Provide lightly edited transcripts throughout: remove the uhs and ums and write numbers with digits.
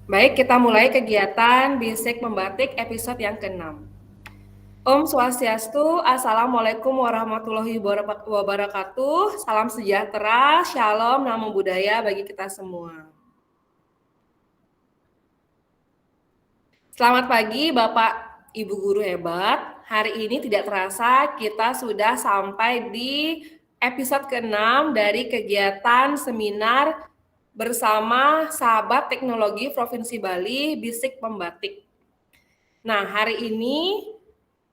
Baik, kita mulai kegiatan Bisik Membatik episode yang ke-6. Om Swastiastu, Assalamualaikum warahmatullahi wabarakatuh. Salam sejahtera, Shalom, Namo Buddhaya bagi kita semua. Selamat pagi Bapak Ibu Guru hebat. Hari ini tidak terasa kita sudah sampai di episode ke-6 dari kegiatan seminar bersama sahabat teknologi Provinsi Bali Bisik Membatik. Nah, hari ini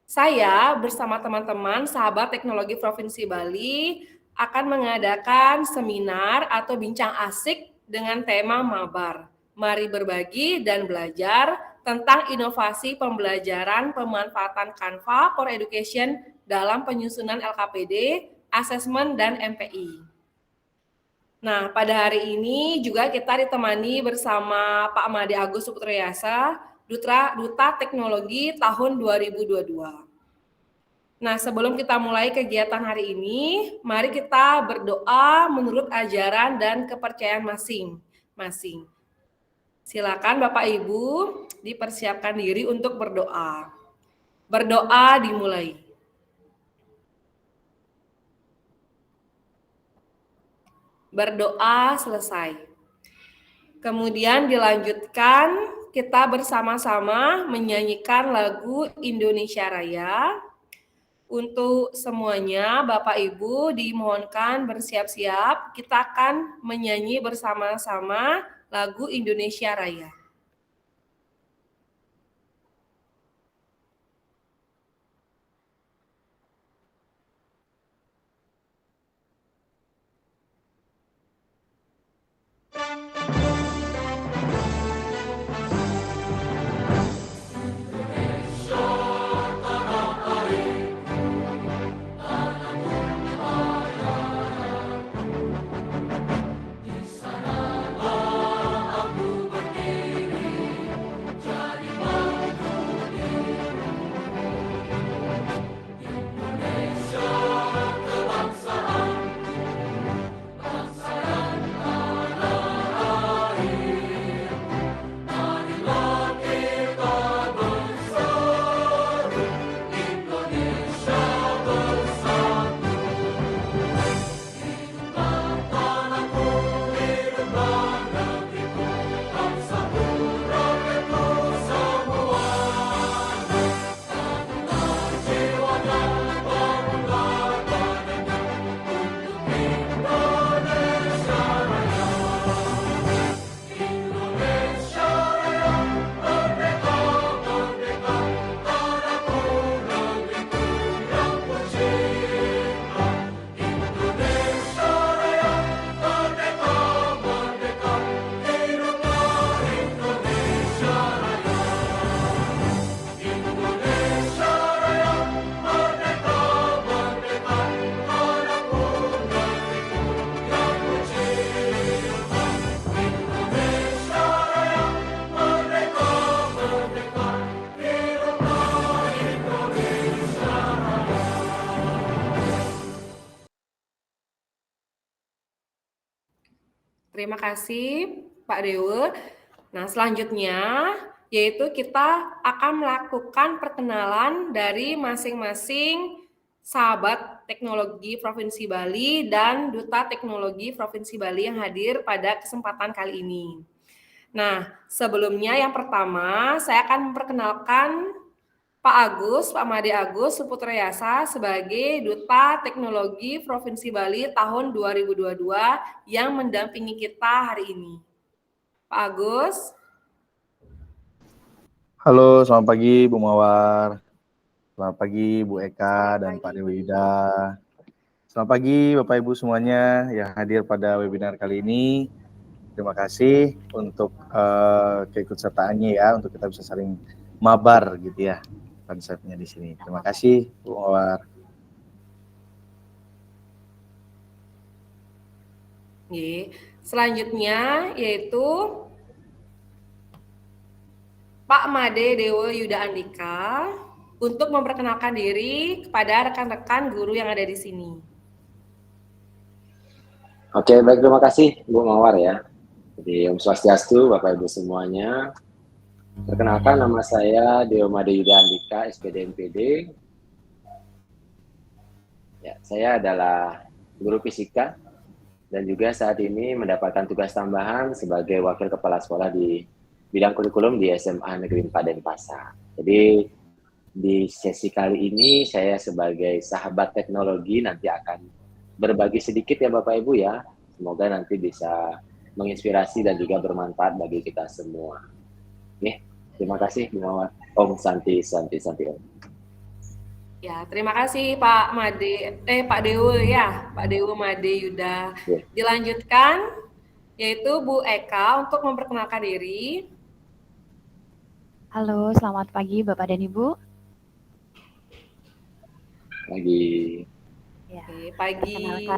saya bersama teman-teman sahabat teknologi Provinsi Bali akan mengadakan seminar atau bincang asik dengan tema Mabar. Mari berbagi dan belajar tentang inovasi pembelajaran pemanfaatan Canva for Education dalam penyusunan LKPD, asesmen, dan MPI. Nah, pada hari ini juga kita ditemani bersama Pak Made Agus Suputriyasa, Duta Teknologi tahun 2022. Nah, sebelum kita mulai kegiatan hari ini, mari kita berdoa menurut ajaran dan kepercayaan masing-masing. Silakan Bapak Ibu dipersiapkan diri untuk berdoa. Berdoa dimulai. Berdoa selesai. Kemudian dilanjutkan kita bersama-sama menyanyikan lagu Indonesia Raya. Untuk semuanya, Bapak Ibu dimohonkan bersiap-siap. Kita akan menyanyi bersama-sama lagu Indonesia Raya. Terima kasih Pak Dewa. Nah, selanjutnya yaitu kita akan melakukan perkenalan dari masing-masing sahabat teknologi Provinsi Bali dan Duta Teknologi Provinsi Bali yang hadir pada kesempatan kali ini. Nah, sebelumnya yang pertama saya akan memperkenalkan Pak Made Agus Suputriyasa sebagai Duta Teknologi Provinsi Bali tahun 2022 yang mendampingi kita hari ini. Pak Agus. Halo, selamat pagi Bu Mawar. Selamat pagi Bu Eka dan Pak Dewi Yuda. Selamat pagi Bapak Ibu semuanya yang hadir pada webinar kali ini. Terima kasih untuk keikutsertaannya ya, untuk kita bisa saling mabar gitu ya konsepnya di sini. Terima kasih Bu Mawar. Selanjutnya yaitu Pak Made Dewo Yuda Andika untuk memperkenalkan diri kepada rekan-rekan guru yang ada di sini. Oke, baik, terima kasih Bu Mawar ya. Jadi Om Swastiastu, Bapak Ibu semuanya. Perkenalkan, nama saya Deo Made Yuda Andika, SPD NPD. Ya, saya adalah guru fisika dan juga saat ini mendapatkan tugas tambahan sebagai wakil kepala sekolah di bidang kurikulum di SMA Negeri 4 Denpasar. Jadi di sesi kali ini saya sebagai sahabat teknologi nanti akan berbagi sedikit ya Bapak Ibu ya. Semoga nanti bisa menginspirasi dan juga bermanfaat bagi kita semua. Oke, terima kasih Om Santi Om. Ya, terima kasih Pak Dewo ya, Pak Dewo Made Yuda. Dilanjutkan yaitu Bu Eka untuk memperkenalkan diri. Halo, selamat pagi Bapak dan Ibu. Pagi. Ya, pagi.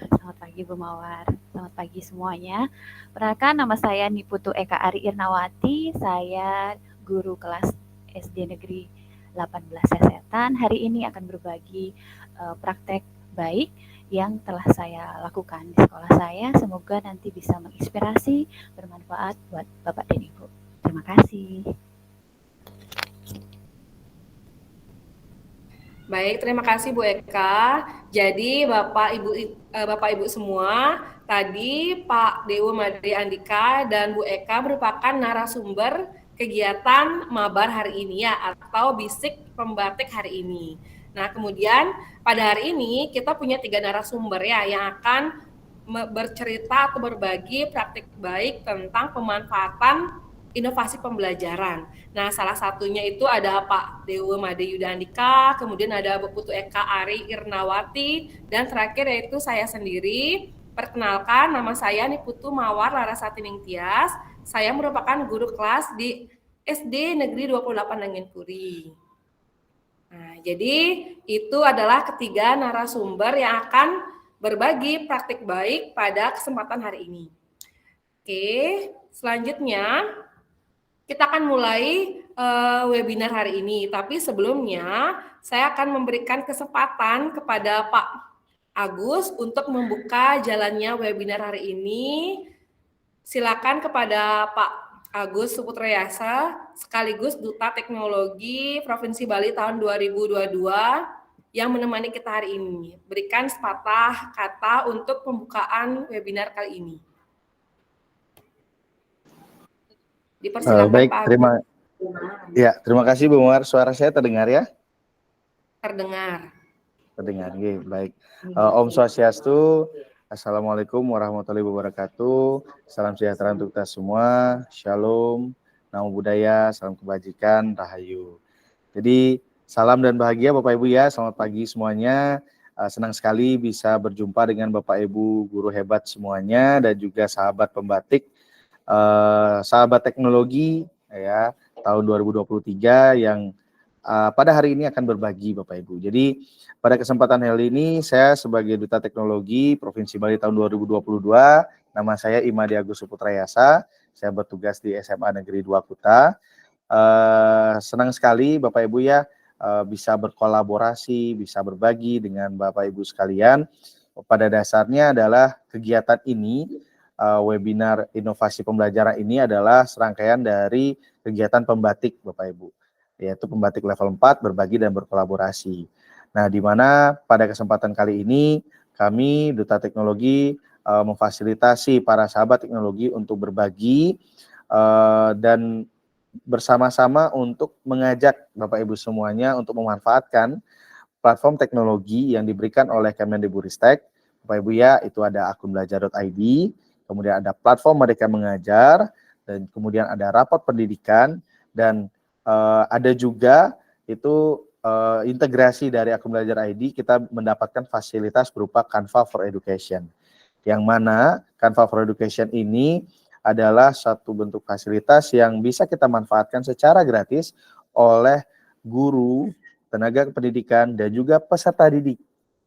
Selamat pagi Bu Mawar, selamat pagi semuanya. Perkenalkan, nama saya Niputu Eka Ari Irnawati, saya guru kelas SD Negeri 18 Sesetan. Hari ini akan berbagi praktek baik yang telah saya lakukan di sekolah saya. Semoga nanti bisa menginspirasi, bermanfaat buat Bapak dan Ibu. Terima kasih. Baik, terima kasih Bu Eka. Jadi Bapak Ibu semua, tadi Pak Dewo Made Andika dan Bu Eka merupakan narasumber kegiatan Mabar hari ini ya, atau Bisik Pembatik hari ini. Nah, kemudian pada hari ini kita punya 3 narasumber ya yang akan bercerita atau berbagi praktik baik tentang pemanfaatan inovasi pembelajaran. Nah, salah satunya itu ada Pak Dewo Made Yuda Andika, kemudian ada Bu Putu Eka Ari Irnawati, dan terakhir yaitu saya sendiri. Perkenalkan, nama saya Niputu Mawar Larasati Ningtyas. Saya merupakan guru kelas di SD Negeri 28 Langgenpuri. Nah, jadi itu adalah ketiga narasumber yang akan berbagi praktik baik pada kesempatan hari ini. Oke, selanjutnya kita akan mulai webinar hari ini, tapi sebelumnya saya akan memberikan kesempatan kepada Pak Agus untuk membuka jalannya webinar hari ini. Silakan kepada Pak Agus Suputrayasa, sekaligus Duta Teknologi Provinsi Bali tahun 2022 yang menemani kita hari ini. Berikan sepatah kata untuk pembukaan webinar kali ini. Baik, terima kasih Bu Mawar. Suara saya terdengar ya? Terdengar. Baik. Om Swastiastu, Assalamualaikum warahmatullahi wabarakatuh. Salam sejahtera untuk kita semua. Shalom, namo buddhaya, salam kebajikan, rahayu. Jadi salam dan bahagia Bapak Ibu ya. Selamat pagi semuanya. Senang sekali bisa berjumpa dengan Bapak Ibu guru hebat semuanya dan juga sahabat pembatik. Sahabat teknologi ya tahun 2023 yang pada hari ini akan berbagi Bapak Ibu. Jadi pada kesempatan hari ini saya sebagai Duta Teknologi Provinsi Bali tahun 2022, nama saya Imadi Agus Suputrayasa, saya bertugas di SMA Negeri 2 Kuta. Senang sekali Bapak Ibu ya bisa berkolaborasi, bisa berbagi dengan Bapak Ibu sekalian. Pada dasarnya adalah kegiatan ini webinar inovasi pembelajaran ini adalah serangkaian dari kegiatan pembatik Bapak Ibu, yaitu pembatik level 4 berbagi dan berkolaborasi. Nah, di mana pada kesempatan kali ini kami Duta Teknologi memfasilitasi para sahabat teknologi untuk berbagi dan bersama-sama untuk mengajak Bapak Ibu semuanya untuk memanfaatkan platform teknologi yang diberikan oleh Kemendikbudristek. Bapak Ibu ya, itu ada akun belajar.id, kemudian ada platform Merdeka Mengajar, dan kemudian ada rapot pendidikan, dan ada juga itu integrasi dari akun belajar ID, kita mendapatkan fasilitas berupa Canva for Education. Yang mana Canva for Education ini adalah satu bentuk fasilitas yang bisa kita manfaatkan secara gratis oleh guru, tenaga pendidikan, dan juga peserta didik.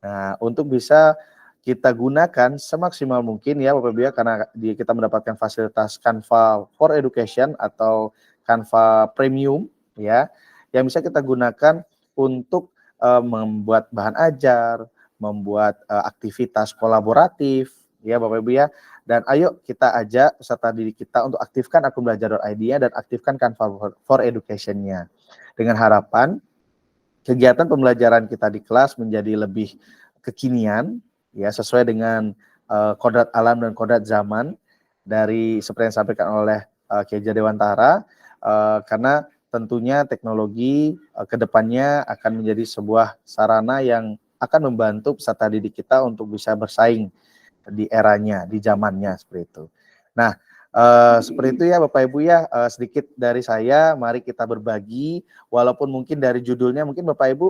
Nah, untuk bisa kita gunakan semaksimal mungkin ya Bapak Ibu ya, karena kita mendapatkan fasilitas Canva for Education atau Canva Premium ya, yang bisa kita gunakan untuk membuat bahan ajar, membuat aktivitas kolaboratif ya Bapak Ibu ya. Dan ayo kita ajak peserta didik kita untuk aktifkan akun belajar.id-nya dan aktifkan Canva for Education-nya. Dengan harapan kegiatan pembelajaran kita di kelas menjadi lebih kekinian, ya sesuai dengan kodrat alam dan kodrat zaman dari seperti yang disampaikan oleh Kiai Dewantara, karena tentunya teknologi kedepannya akan menjadi sebuah sarana yang akan membantu peserta didik kita untuk bisa bersaing di eranya, di zamannya seperti itu. Nah, seperti itu ya Bapak Ibu ya, sedikit dari saya, mari kita berbagi, walaupun mungkin dari judulnya mungkin Bapak Ibu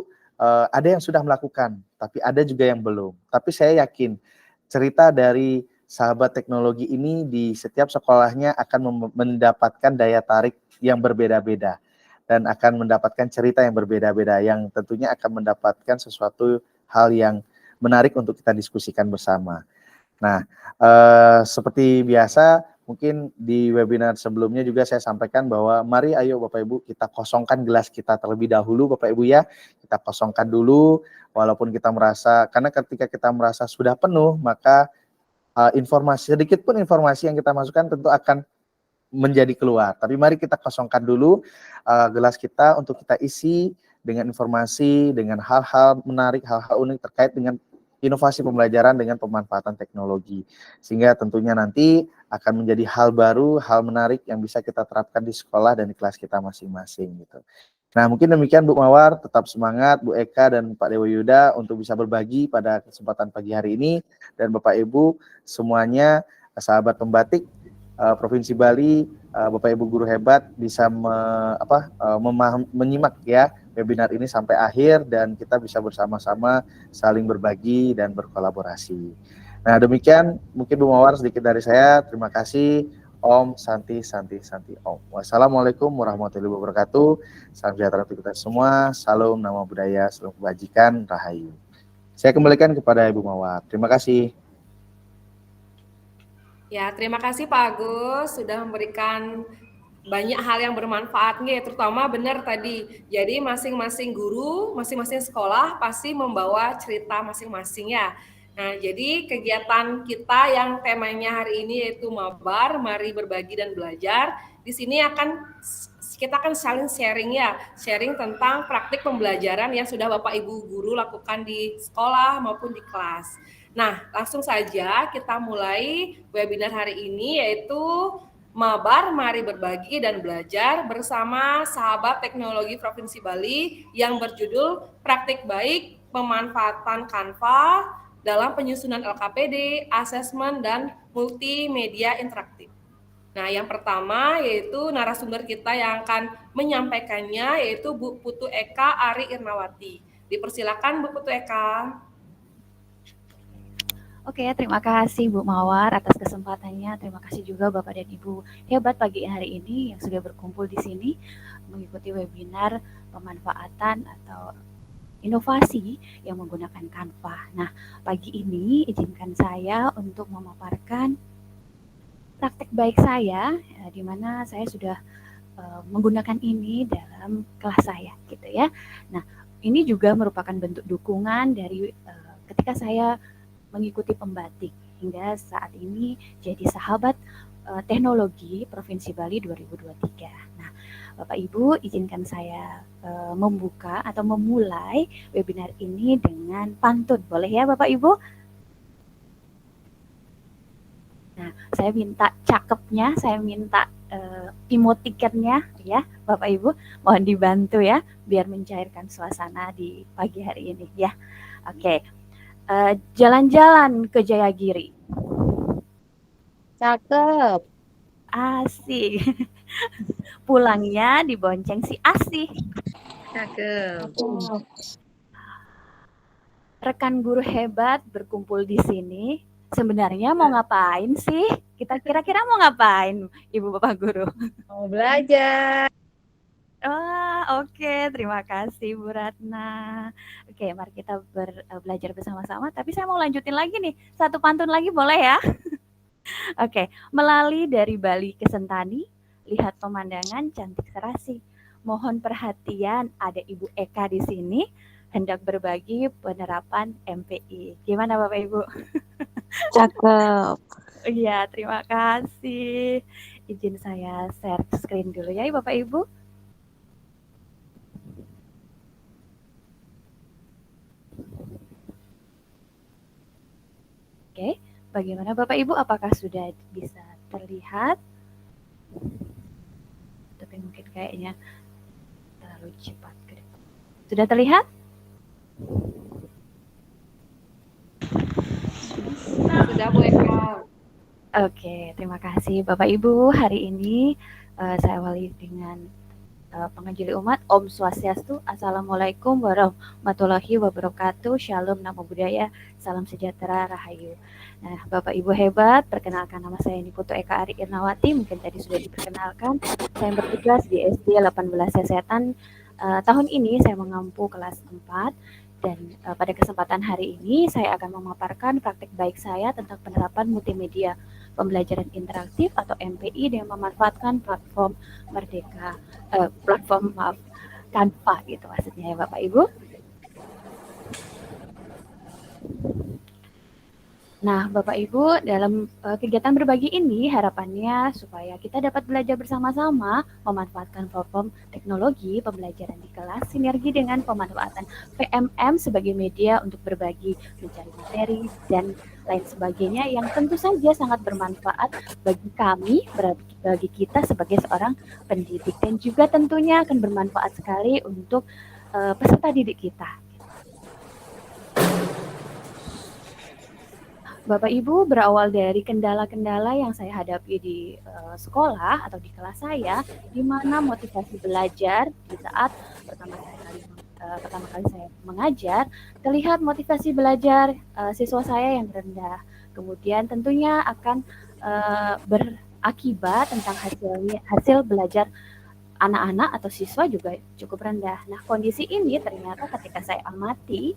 ada yang sudah melakukan, tapi ada juga yang belum. Tapi saya yakin cerita dari sahabat teknologi ini di setiap sekolahnya akan mendapatkan daya tarik yang berbeda-beda dan akan mendapatkan cerita yang berbeda-beda yang tentunya akan mendapatkan sesuatu hal yang menarik untuk kita diskusikan bersama. Nah, seperti biasa mungkin di webinar sebelumnya juga saya sampaikan bahwa mari ayo Bapak Ibu kita kosongkan gelas kita terlebih dahulu Bapak Ibu ya. Kita kosongkan dulu walaupun kita merasa, karena ketika kita merasa sudah penuh maka informasi, sedikit pun informasi yang kita masukkan tentu akan menjadi keluar. Tapi mari kita kosongkan dulu gelas kita untuk kita isi dengan informasi, dengan hal-hal menarik, hal-hal unik terkait dengan inovasi pembelajaran dengan pemanfaatan teknologi. Sehingga tentunya nanti akan menjadi hal baru, hal menarik yang bisa kita terapkan di sekolah dan di kelas kita masing-masing gitu. Nah, mungkin demikian Bu Mawar, tetap semangat Bu Eka dan Pak Dewa Yuda untuk bisa berbagi pada kesempatan pagi hari ini, dan Bapak Ibu semuanya, sahabat pembatik Provinsi Bali, Bapak Ibu guru hebat bisa menyimak ya webinar ini sampai akhir dan kita bisa bersama-sama saling berbagi dan berkolaborasi. Nah, demikian mungkin Bu Mawar sedikit dari saya. Terima kasih. Om Santi Om. Wassalamualaikum warahmatullahi wabarakatuh. Salam sejahtera untuk kita semua. Salam nama budaya, salam kebajikan, rahayu. Saya kembalikan kepada Ibu Mawar. Terima kasih. Ya, terima kasih Pak Agus sudah memberikan banyak hal yang bermanfaat nih, terutama benar tadi. Jadi masing-masing guru, masing-masing sekolah pasti membawa cerita masing-masing ya. Nah, jadi kegiatan kita yang temanya hari ini yaitu Mabar, mari berbagi dan belajar. Di sini kita akan saling sharing ya, sharing tentang praktik pembelajaran yang sudah Bapak Ibu guru lakukan di sekolah maupun di kelas. Nah, langsung saja kita mulai webinar hari ini yaitu Mabar, mari berbagi dan belajar bersama sahabat teknologi Provinsi Bali yang berjudul Praktik Baik Pemanfaatan Canva dalam penyusunan LKPD, asesmen, dan multimedia interaktif. Nah, yang pertama yaitu narasumber kita yang akan menyampaikannya yaitu Bu Putu Eka Ari Irnawati. Dipersilakan Bu Putu Eka. Oke, terima kasih Bu Mawar atas kesempatannya. Terima kasih juga Bapak dan Ibu hebat pagi hari ini yang sudah berkumpul di sini mengikuti webinar pemanfaatan atau inovasi yang menggunakan Canva. Nah, pagi ini izinkan saya untuk memaparkan praktek baik saya, di mana saya sudah menggunakan ini dalam kelas saya, gitu ya. Nah, ini juga merupakan bentuk dukungan dari ketika saya mengikuti pembatik hingga saat ini jadi sahabat teknologi Provinsi Bali 2023. Nah, Bapak Ibu izinkan saya membuka atau memulai webinar ini dengan pantun. Boleh ya Bapak Ibu? Nah, saya minta cakepnya, saya minta emotikannya ya Bapak Ibu. Mohon dibantu ya biar mencairkan suasana di pagi hari ini ya. Oke. Jalan-jalan ke Jayagiri. Cakep. Asik. Pulangnya dibonceng si Asih. Cakep. Rekan guru hebat berkumpul di sini. Sebenarnya mau ngapain sih? Kita kira-kira mau ngapain, Ibu Bapak Guru? Mau belajar. Oke. Terima kasih Bu Ratna. Oke, mari kita belajar bersama-sama. Tapi saya mau lanjutin lagi nih. Satu pantun lagi boleh ya? Oke, melalui dari Bali ke Sentani, lihat pemandangan cantik serasi. Mohon perhatian, ada Ibu Eka di sini, hendak berbagi penerapan MPI. Gimana Bapak Ibu? Cakep. Iya, terima kasih. Izin saya share screen dulu ya, Bapak Ibu. Oke, bagaimana Bapak Ibu? Apakah sudah bisa terlihat? Tapi mungkin kayaknya terlalu cepat. Sudah terlihat? Sudah Bu Eka. Oke, terima kasih Bapak Ibu. Hari ini saya awali dengan penganjili umat. Om Swastiastu, Assalamualaikum warahmatullahi wabarakatuh. Shalom, Namo Buddhaya, salam sejahtera, Rahayu. Nah, Bapak Ibu hebat, perkenalkan nama saya Niputu Eka Ari Irnawati. Mungkin tadi sudah diperkenalkan. Saya bertugas di SD 18 Sesetan. Tahun ini saya mengampu kelas 4. Dan pada kesempatan hari ini saya akan memaparkan praktik baik saya tentang penerapan multimedia pembelajaran interaktif atau MPI dengan memanfaatkan platform Merdeka, Canva gitu maksudnya ya Bapak Ibu. Nah, Bapak Ibu, dalam kegiatan berbagi ini harapannya supaya kita dapat belajar bersama-sama memanfaatkan platform teknologi pembelajaran di kelas sinergi dengan pemanfaatan PMM sebagai media untuk berbagi, mencari materi, dan lain sebagainya yang tentu saja sangat bermanfaat bagi kami, bagi kita sebagai seorang pendidik dan juga tentunya akan bermanfaat sekali untuk peserta didik kita. Bapak Ibu, berawal dari kendala-kendala yang saya hadapi di sekolah atau di kelas saya, di mana motivasi belajar di saat pertama kali saya mengajar, terlihat motivasi belajar siswa saya yang rendah. Kemudian tentunya akan berakibat tentang hasil belajar anak-anak atau siswa juga cukup rendah. Nah, kondisi ini ternyata ketika saya amati,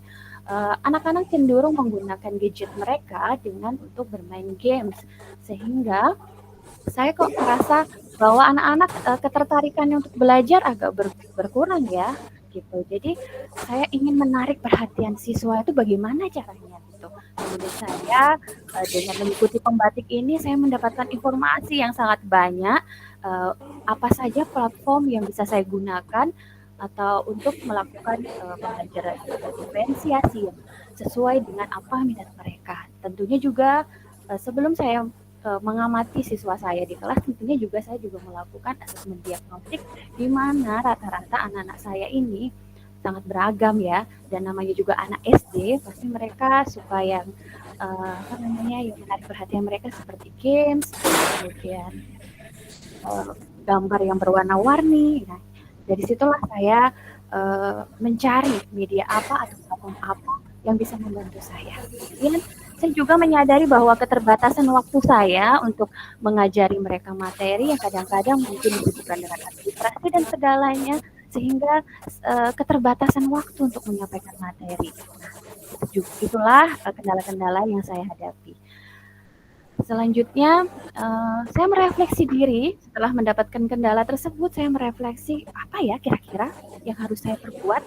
anak-anak cenderung menggunakan gadget mereka dengan untuk bermain games, sehingga saya kok merasa bahwa anak-anak ketertarikannya untuk belajar agak berkurang ya, gitu. Jadi saya ingin menarik perhatian siswa itu bagaimana caranya gitu. Kemudian saya dengan mengikuti pembatik ini saya mendapatkan informasi yang sangat banyak apa saja platform yang bisa saya gunakan atau untuk melakukan pembelajaran diferensiasi yang sesuai dengan apa minat mereka. Tentunya juga sebelum saya mengamati siswa saya di kelas, tentunya juga saya juga melakukan asesmen diagnostik di mana rata-rata anak-anak saya ini sangat beragam ya, dan namanya juga anak SD, pasti mereka suka yang yang menarik perhatian mereka seperti games, kemudian gambar yang berwarna-warni. Nah, dari situlah saya mencari media apa atau platform apa yang bisa membantu saya. Kemudian saya juga menyadari bahwa keterbatasan waktu saya untuk mengajari mereka materi yang kadang-kadang mungkin disebutkan dengan administrasi dan segalanya, sehingga keterbatasan waktu untuk menyampaikan materi. Nah, itulah kendala-kendala yang saya hadapi. Selanjutnya, saya merefleksi diri setelah mendapatkan kendala tersebut. Saya merefleksi apa ya kira-kira yang harus saya perbuat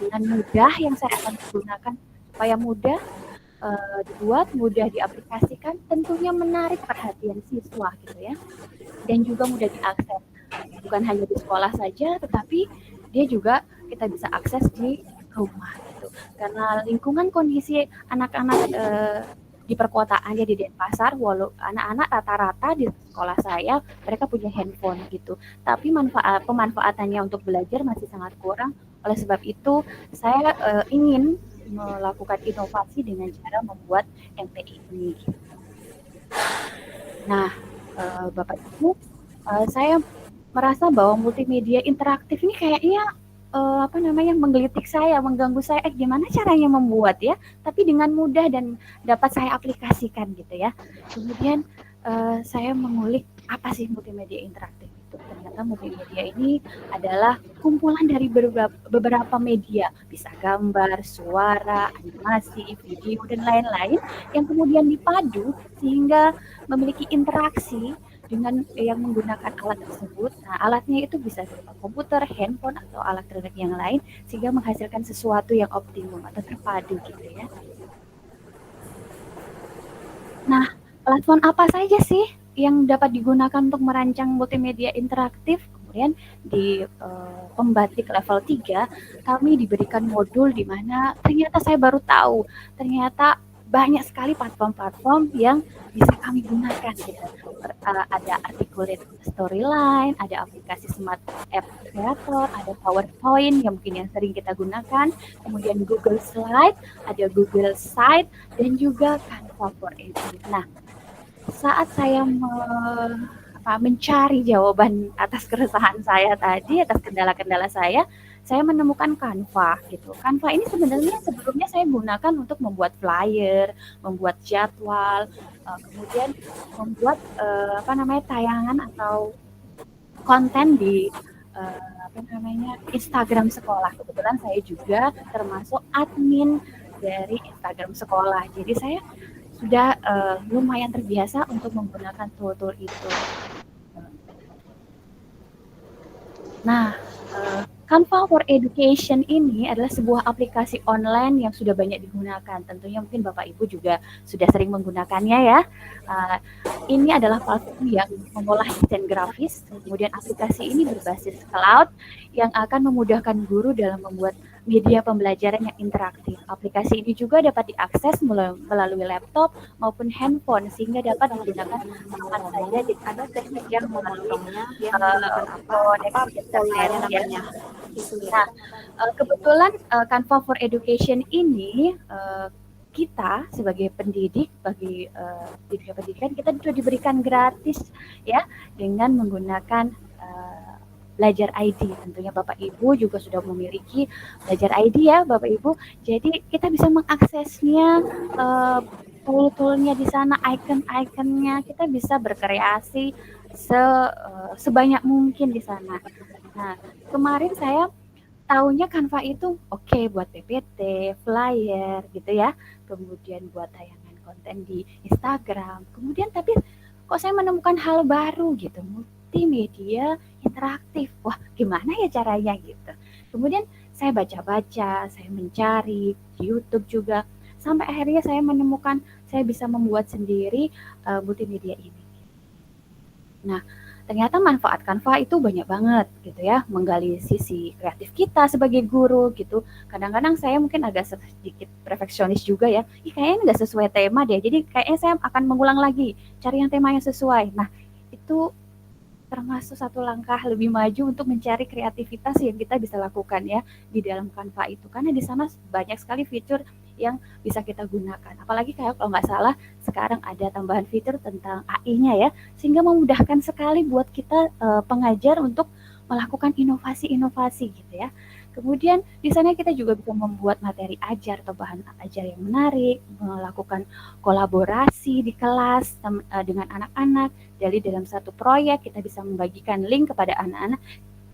dengan mudah yang saya akan gunakan supaya mudah dibuat, mudah diaplikasikan, tentunya menarik perhatian siswa gitu ya, dan juga mudah diakses. Bukan hanya di sekolah saja, tetapi dia juga kita bisa akses di rumah gitu. Karena lingkungan kondisi anak-anak di perkotaan ya di Denpasar, walau anak-anak rata-rata di sekolah saya mereka punya handphone gitu, tapi pemanfaatannya untuk belajar masih sangat kurang. Oleh sebab itu saya ingin melakukan inovasi dengan cara membuat MPI ini. Gitu. Nah, Bapak Ibu, saya merasa bahwa multimedia interaktif ini kayaknya menggelitik saya, mengganggu saya. Gimana caranya membuat ya, tapi dengan mudah dan dapat saya aplikasikan gitu ya. Kemudian saya mengulik apa sih multimedia interaktif itu. Ternyata multimedia ini adalah kumpulan dari beberapa media, bisa gambar, suara, animasi, video, dan lain-lain yang kemudian dipadu sehingga memiliki interaksi dengan yang menggunakan alat tersebut. Nah, alatnya itu bisa berupa komputer, handphone, atau alat elektronik yang lain, sehingga menghasilkan sesuatu yang optimum atau terpadu gitu ya. Nah, platform apa saja sih yang dapat digunakan untuk merancang multimedia interaktif? Kemudian di pembatik level 3, kami diberikan modul di mana ternyata saya baru tahu, ternyata banyak sekali platform-platform yang bisa kami gunakan gitu. Ada articulate storyline, ada aplikasi smart app creator, ada PowerPoint yang mungkin yang sering kita gunakan, kemudian Google Slide, ada Google Site, dan juga Canva for Edu. Nah, saat saya mencari jawaban atas keresahan saya tadi, atas kendala-kendala saya menemukan Canva gitu. Canva ini sebenarnya sebelumnya saya gunakan untuk membuat flyer, membuat jadwal, kemudian membuat tayangan atau konten di Instagram sekolah. Kebetulan saya juga termasuk admin dari Instagram sekolah. Jadi saya sudah lumayan terbiasa untuk menggunakan tool-tool itu. Nah, Canva for Education ini adalah sebuah aplikasi online yang sudah banyak digunakan. Tentunya mungkin Bapak Ibu juga sudah sering menggunakannya ya. Ini adalah platform yang mengolah desain grafis, kemudian aplikasi ini berbasis cloud yang akan memudahkan guru dalam membuat media pembelajaran yang interaktif. Aplikasi ini juga dapat diakses melalui laptop maupun handphone sehingga dapat digunakan kapan saja dan ada teknik yang melalui koneksi internet ya. Nah, kebetulan Canva for Education ini kita sebagai pendidik bagi di dunia pendidikan kita sudah diberikan gratis ya dengan menggunakan Belajar ID. Tentunya Bapak Ibu juga sudah memiliki Belajar ID ya Bapak Ibu. Jadi kita bisa mengaksesnya tool-toolnya di sana, icon-iconnya, kita bisa berkreasi sebanyak mungkin di sana. Nah, kemarin saya tahunya Canva itu oke buat PPT, flyer gitu ya, kemudian buat tayangan konten di Instagram. Kemudian tapi kok saya menemukan hal baru gitu, multimedia interaktif. Wah, gimana ya caranya gitu. Kemudian saya baca-baca, saya mencari di YouTube juga, sampai akhirnya saya menemukan saya bisa membuat sendiri multimedia ini. Nah, ternyata manfaat Canva itu banyak banget gitu ya, menggali sisi kreatif kita sebagai guru gitu. Kadang-kadang saya mungkin agak sedikit perfeksionis juga ya, kayaknya nggak sesuai tema deh, jadi kayaknya saya akan mengulang lagi, cari yang tema yang sesuai. Nah, itu termasuk satu langkah lebih maju untuk mencari kreativitas yang kita bisa lakukan ya di dalam Canva itu. Karena di sana banyak sekali fitur yang bisa kita gunakan. Apalagi kayak kalau nggak salah sekarang ada tambahan fitur tentang AI-nya ya, sehingga memudahkan sekali buat kita pengajar untuk melakukan inovasi-inovasi gitu ya. Kemudian di sana kita juga bisa membuat materi ajar atau bahan ajar yang menarik, melakukan kolaborasi di kelas dengan anak-anak. Jadi dalam satu proyek kita bisa membagikan link kepada anak-anak,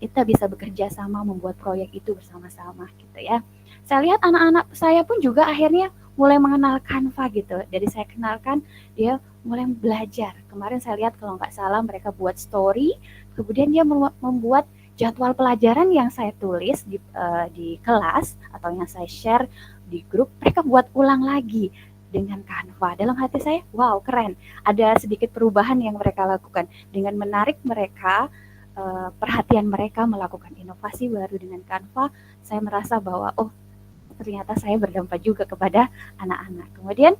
kita bisa bekerja sama membuat proyek itu bersama-sama gitu ya. Saya lihat anak-anak saya pun juga akhirnya mulai mengenal Canva gitu. Jadi saya kenalkan, dia mulai belajar. Kemarin saya lihat kalau nggak salah mereka buat story, kemudian dia membuat jadwal pelajaran yang saya tulis di kelas atau yang saya share di grup, mereka buat ulang lagi dengan Canva. Dalam hati saya, wow keren. Ada sedikit perubahan yang mereka lakukan dengan menarik mereka, perhatian mereka melakukan inovasi baru dengan Canva. Saya merasa bahwa oh ternyata saya berdampak juga kepada anak-anak. Kemudian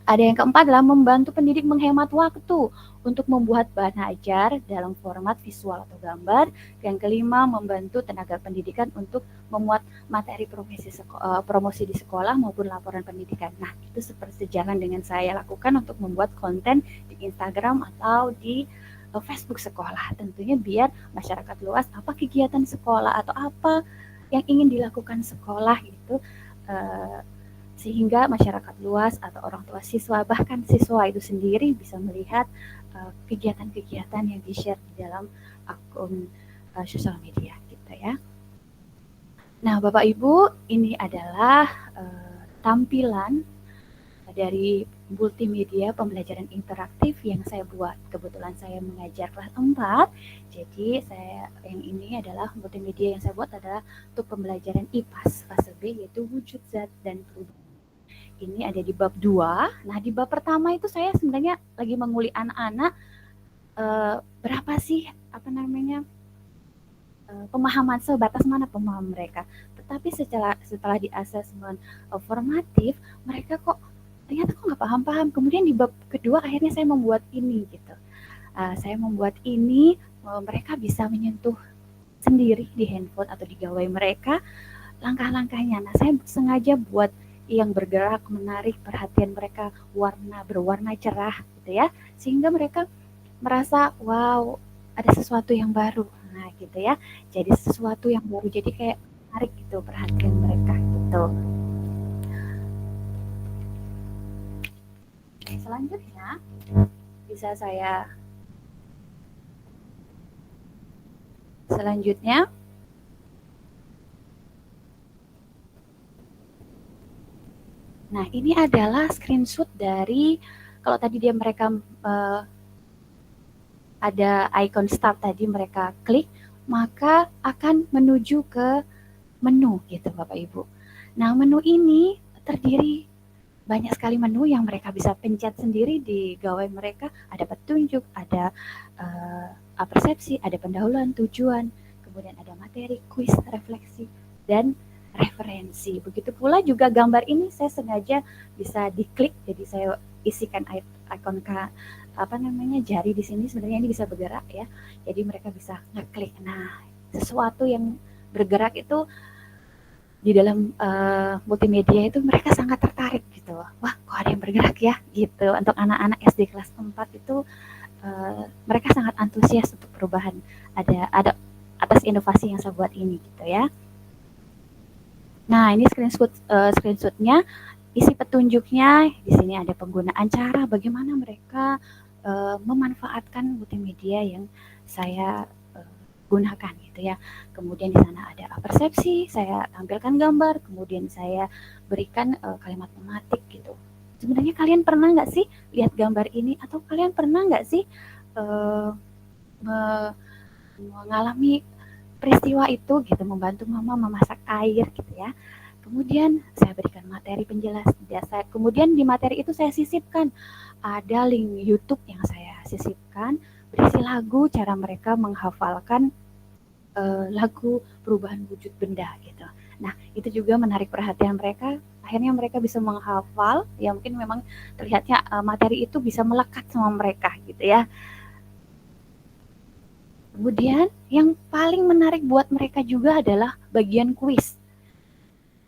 ada yang keempat adalah membantu pendidik menghemat waktu untuk membuat bahan ajar dalam format visual atau gambar. Yang kelima, membantu tenaga pendidikan untuk memuat materi promosi di sekolah maupun laporan pendidikan. Nah, itu seperti sejalan dengan saya lakukan untuk membuat konten di Instagram atau di Facebook sekolah. Tentunya biar masyarakat luas apa kegiatan sekolah atau apa yang ingin dilakukan sekolah itu sehingga masyarakat luas atau orang tua siswa, bahkan siswa itu sendiri bisa melihat kegiatan-kegiatan yang di-share di dalam akun sosial media gitu ya. Nah, Bapak Ibu, ini adalah tampilan dari multimedia pembelajaran interaktif yang saya buat. Kebetulan saya mengajar kelas 4, jadi yang ini adalah multimedia yang saya buat adalah untuk pembelajaran IPAS fase B, yaitu wujud zat dan perubahan. Ini ada di bab 2. Nah, di bab pertama itu saya sebenarnya lagi menguli anak-anak berapa sih pemahaman, sebatas mana pemahaman mereka. Tetapi setelah di asesmen formatif, mereka ternyata nggak paham-paham. Kemudian di bab kedua akhirnya saya membuat ini gitu. Saya membuat ini, mereka bisa menyentuh sendiri di handphone atau di gawai mereka langkah-langkahnya. Nah, saya sengaja buat yang bergerak, menarik perhatian mereka, berwarna cerah gitu ya, sehingga mereka merasa wow, ada sesuatu yang baru. Nah, gitu ya. Jadi sesuatu yang baru, jadi kayak menarik gitu perhatian mereka gitu. Selanjutnya bisa saya Nah, ini adalah screenshot dari, kalau tadi mereka ada icon start tadi, mereka klik, maka akan menuju ke menu gitu Bapak Ibu. Nah, menu ini terdiri banyak sekali menu yang mereka bisa pencet sendiri di gawai mereka. Ada petunjuk, ada persepsi, ada pendahuluan, tujuan, kemudian ada materi, kuis, refleksi, dan referensi. Begitu pula juga gambar ini saya sengaja bisa diklik, jadi saya isikan icon jari di sini. Sebenarnya ini bisa bergerak ya, jadi mereka bisa ngeklik. Nah, sesuatu yang bergerak itu di dalam multimedia itu mereka sangat tertarik gitu. Wah, kok ada yang bergerak ya gitu. Untuk anak-anak SD kelas 4 itu mereka sangat antusias untuk perubahan. Ada atas inovasi yang saya buat ini gitu ya. Nah, ini screenshotnya, isi petunjuknya. Di sini ada penggunaan cara bagaimana mereka memanfaatkan multimedia yang saya gunakan gitu ya. Kemudian di sana ada persepsi, saya tampilkan gambar, kemudian saya berikan kalimat pematik gitu. Sebenarnya kalian pernah nggak sih lihat gambar ini, atau kalian pernah nggak sih mengalami peristiwa itu gitu, membantu mama memasak air gitu ya. Kemudian saya berikan materi penjelasan. Kemudian di materi itu saya sisipkan ada link YouTube yang saya sisipkan, berisi lagu, cara mereka menghafalkan lagu perubahan wujud benda gitu. Nah, itu juga menarik perhatian mereka. Akhirnya mereka bisa menghafal. Ya mungkin memang terlihatnya materi itu bisa melekat sama mereka gitu ya. Kemudian yang paling menarik buat mereka juga adalah bagian kuis.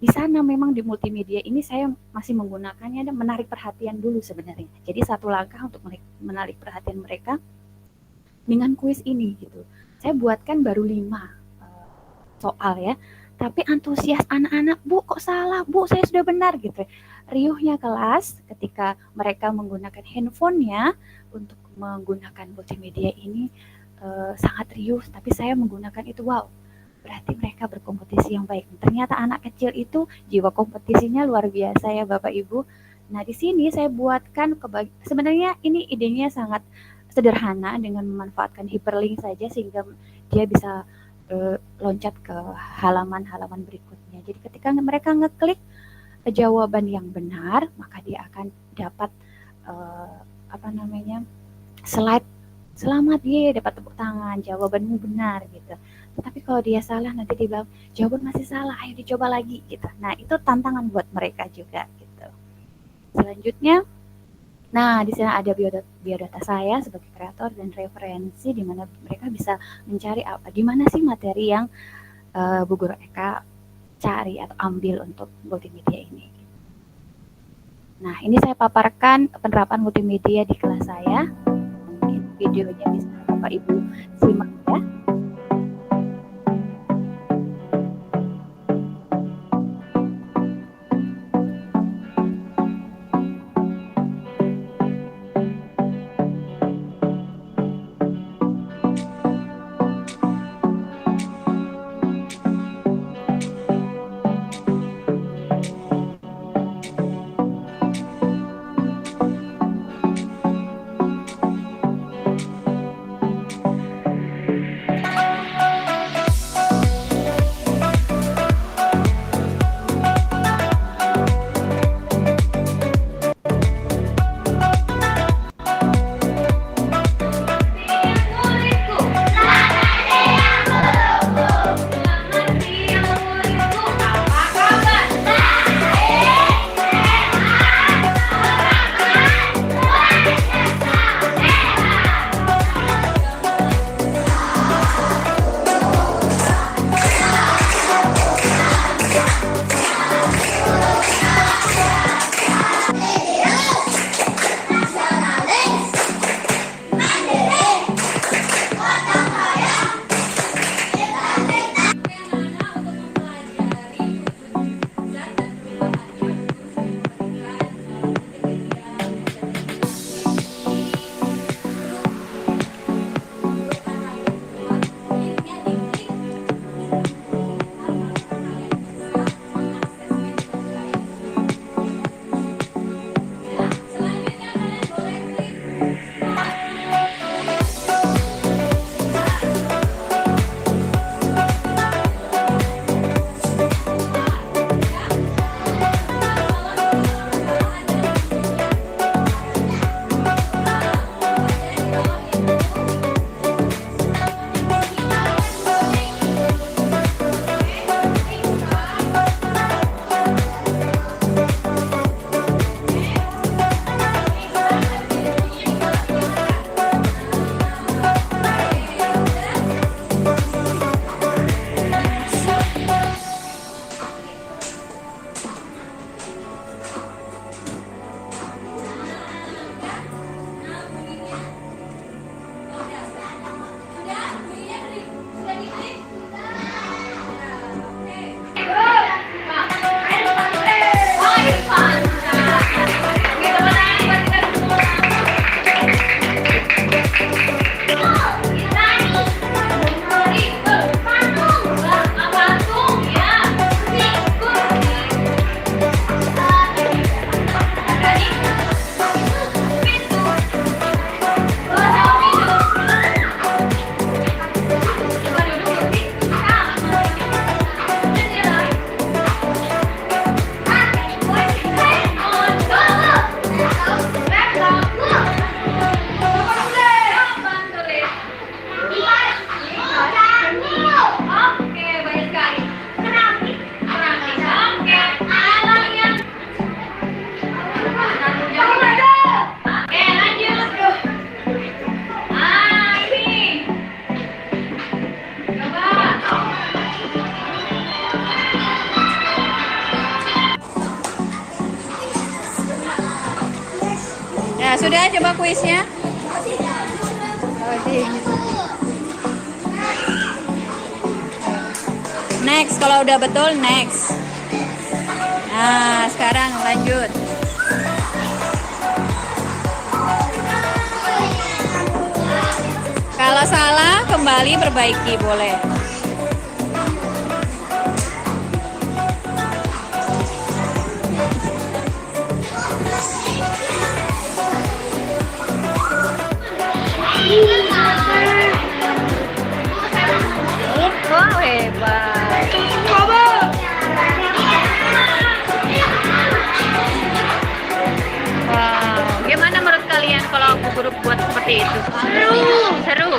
Di sana memang di multimedia ini saya masih menggunakannya dan menarik perhatian dulu sebenarnya. Jadi satu langkah untuk menarik perhatian mereka dengan kuis ini gitu. Saya buatkan baru 5 soal ya. Tapi antusias anak-anak, Bu kok salah, Bu saya sudah benar gitu. Riuhnya kelas ketika mereka menggunakan handphonenya untuk menggunakan multimedia ini sangat riuh. Tapi saya menggunakan itu, wow, berarti mereka berkompetisi yang baik. Ternyata anak kecil itu jiwa kompetisinya luar biasa ya Bapak Ibu. Nah, di sini saya buatkan sebenarnya ini idenya sangat sederhana dengan memanfaatkan hyperlink saja sehingga dia bisa loncat ke halaman-halaman berikutnya. Jadi ketika mereka ngeklik jawaban yang benar, maka dia akan dapat slide selamat, dia dapat tepuk tangan, jawabanmu benar gitu. Tetapi kalau dia salah, nanti dia bilang jawaban masih salah, ayo dicoba lagi gitu. Nah, itu tantangan buat mereka juga gitu. Selanjutnya, nah di sana ada biodata saya sebagai kreator dan referensi di mana mereka bisa mencari di mana sih materi yang Bu Guru Eka cari atau ambil untuk multimedia ini. Nah, ini saya paparkan penerapan multimedia di kelas saya. Mungkin videonya bisa Bapak Ibu simak ya. Udah coba kuisnya. Next, kalau udah betul next. Nah, sekarang lanjut. Kalau salah, kembali perbaiki, boleh. Wow, hebat. Wow, gimana menurut kalian kalau aku guru buat seperti itu? Seru. Seru.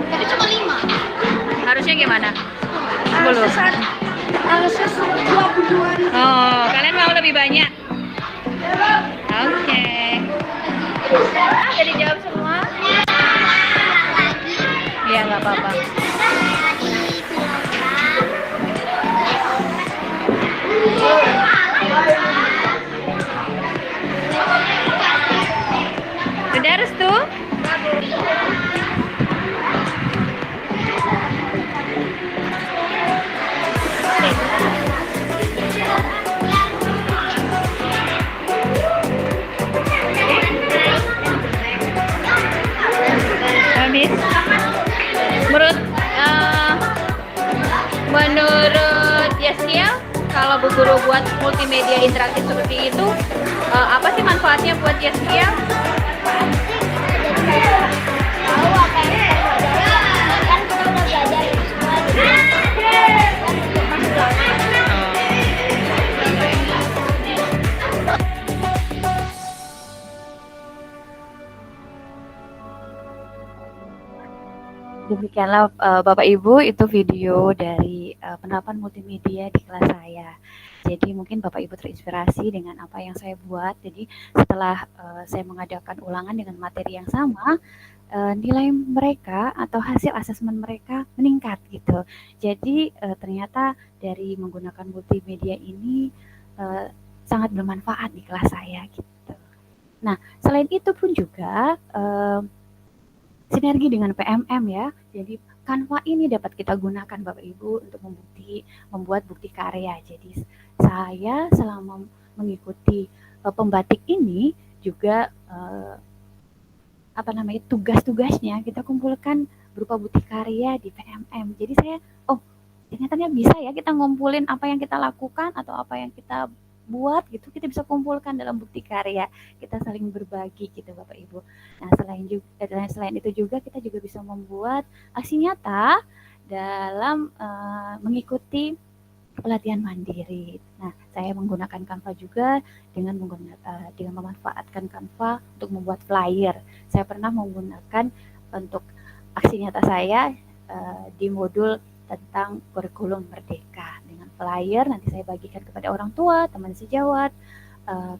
Tapi cuma 5. Harusnya gimana? 10. Harusnya 22. Oh, kalian mau lebih banyak? Oke. Jadi jawab semua? Iya, nggak apa-apa. Sudah restu? Habis? Menurut Yeskia, kalau Bu Guru buat multimedia interaktif seperti itu, apa sih manfaatnya buat Yeskia? Tahu apa yang kan kita udah belajar semua Demikianlah Bapak Ibu, itu video dari penerapan multimedia di kelas saya. Jadi mungkin Bapak Ibu terinspirasi dengan apa yang saya buat. Jadi setelah saya mengadakan ulangan dengan materi yang sama, nilai mereka atau hasil asesmen mereka meningkat gitu. Jadi ternyata dari menggunakan multimedia ini sangat bermanfaat di kelas saya gitu. Nah, selain itu pun juga sinergi dengan PMM ya. Jadi Canva ini dapat kita gunakan Bapak Ibu untuk membuat bukti karya. Jadi saya selama mengikuti pembatik ini juga tugas-tugasnya kita kumpulkan berupa bukti karya di PMM. Jadi saya ternyata bisa ya kita ngumpulin apa yang kita lakukan atau apa yang kita buat gitu, kita bisa kumpulkan dalam bukti karya, kita saling berbagi gitu Bapak Ibu. Nah selain itu juga kita juga bisa membuat aksi nyata dalam mengikuti pelatihan mandiri. Nah saya menggunakan Canva juga dengan memanfaatkan Canva untuk membuat flyer. Saya pernah menggunakan untuk aksi nyata saya di modul tentang kurikulum merdeka dengan flyer, nanti saya bagikan kepada orang tua, teman sejawat,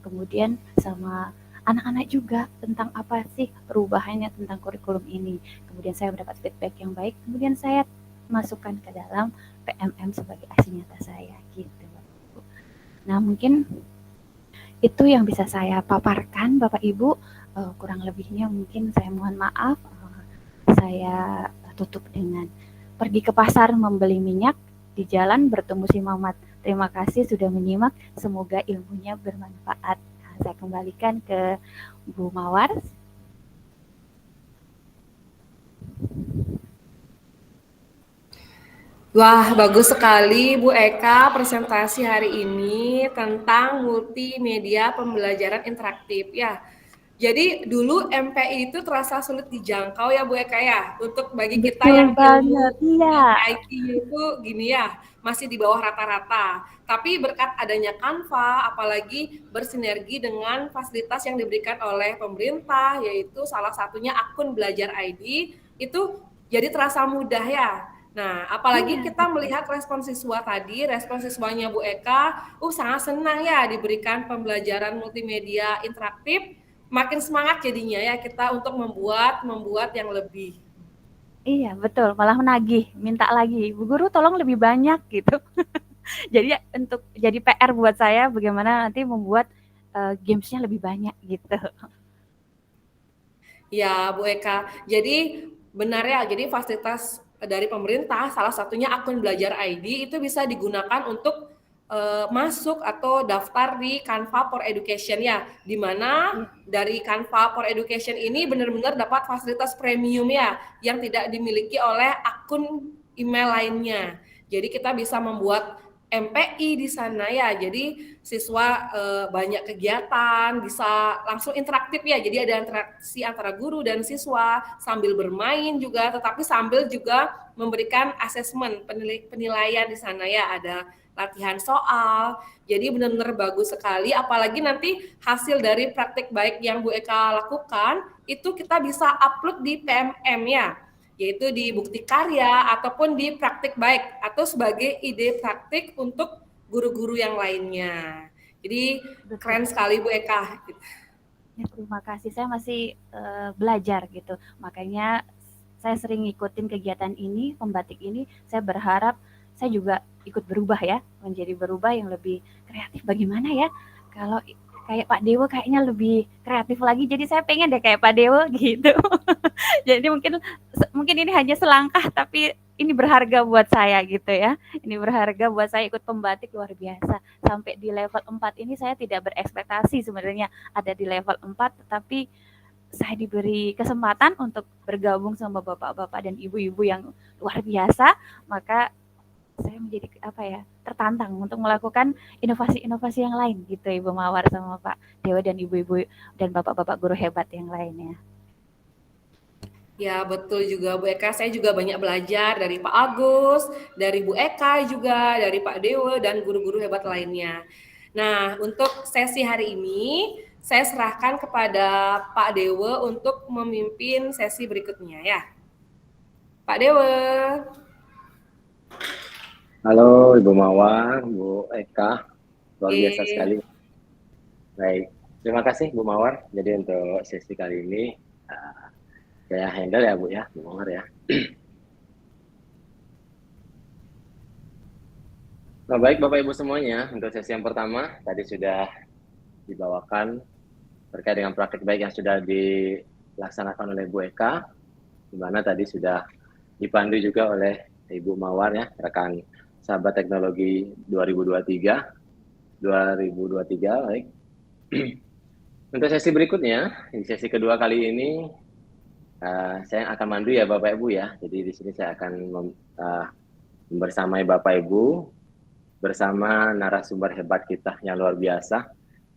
kemudian sama anak-anak juga tentang apa sih perubahannya tentang kurikulum ini. Kemudian saya mendapat feedback yang baik, kemudian saya masukkan ke dalam PMM sebagai aksi nyata saya gitu. Nah mungkin itu yang bisa saya paparkan Bapak Ibu, kurang lebihnya mungkin saya mohon maaf. Saya tutup dengan pergi ke pasar membeli minyak, di jalan bertemu si Mamat. Terima kasih sudah menyimak, semoga ilmunya bermanfaat. Nah, saya kembalikan ke Bu Mawar. Wah, bagus sekali Bu Eka presentasi hari ini tentang multimedia pembelajaran interaktif ya. Jadi dulu MPI itu terasa sulit dijangkau ya Bu Eka ya, untuk bagi kita Betul yang banget, iya. IT itu gini ya, masih di bawah rata-rata. Tapi berkat adanya Canva, apalagi bersinergi dengan fasilitas yang diberikan oleh pemerintah, yaitu salah satunya akun Belajar ID, itu jadi terasa mudah ya. Nah, apalagi kita melihat respon siswa tadi, respon siswanya Bu Eka, sangat senang ya diberikan pembelajaran multimedia interaktif. Makin semangat jadinya ya kita untuk membuat yang lebih. Iya betul, malah menagih, minta lagi, Bu Guru tolong lebih banyak gitu. Jadi PR buat saya bagaimana nanti membuat gamesnya lebih banyak gitu. Ya, Bu Eka. Jadi benar ya, jadi fasilitas dari pemerintah salah satunya akun Belajar ID itu bisa digunakan untuk masuk atau daftar di Canva for Education ya, di mana dari Canva for Education ini benar-benar dapat fasilitas premium ya, yang tidak dimiliki oleh akun email lainnya. Jadi kita bisa membuat MPI di sana ya, jadi siswa banyak kegiatan, bisa langsung interaktif ya, jadi ada interaksi antara guru dan siswa sambil bermain juga, tetapi sambil juga memberikan asesmen penilaian di sana ya, ada latihan soal, jadi benar-benar bagus sekali, apalagi nanti hasil dari praktik baik yang Bu Eka lakukan, itu kita bisa upload di PMM ya, yaitu di bukti karya ataupun di praktik baik atau sebagai ide praktik untuk guru-guru yang lainnya. Jadi keren sekali Bu Eka. Ya, terima kasih. Saya masih belajar gitu. Makanya saya sering ngikutin kegiatan ini, pembatik ini. Saya berharap saya juga ikut berubah ya, menjadi berubah yang lebih kreatif. Bagaimana ya? Kalau kayak Pak Dewo kayaknya lebih kreatif lagi. Jadi saya pengen deh kayak Pak Dewo gitu. Jadi mungkin ini hanya selangkah, tapi ini berharga buat saya gitu ya. Ini berharga buat saya ikut pembatik luar biasa. Sampai di level 4 ini saya tidak berekspektasi sebenarnya ada di level 4, tetapi saya diberi kesempatan untuk bergabung sama bapak-bapak dan ibu-ibu yang luar biasa, maka saya menjadi tertantang untuk melakukan inovasi-inovasi yang lain gitu, Ibu Mawar sama Pak Dewa dan ibu-ibu dan bapak-bapak guru hebat yang lainnya. Ya betul juga Bu Eka, saya juga banyak belajar dari Pak Agus, dari Bu Eka juga, dari Pak Dewa dan guru-guru hebat lainnya. Nah untuk sesi hari ini saya serahkan kepada Pak Dewa untuk memimpin sesi berikutnya ya. Pak Dewa. Halo Ibu Mawar, Bu Eka, luar biasa sekali. Baik, terima kasih Bu Mawar. Jadi untuk sesi kali ini saya handle ya Bu ya, Bu Mawar ya. Nah, baik Bapak Ibu semuanya, untuk sesi yang pertama tadi sudah dibawakan terkait dengan praktik baik yang sudah dilaksanakan oleh Bu Eka, di mana tadi sudah dipandu juga oleh Ibu Mawar ya, rekan Sahabat Teknologi 2023, baik. Untuk sesi berikutnya, di sesi kedua kali ini, saya akan mandu ya Bapak Ibu ya. Jadi di sini saya akan bersamai Bapak Ibu bersama narasumber hebat kita yang luar biasa,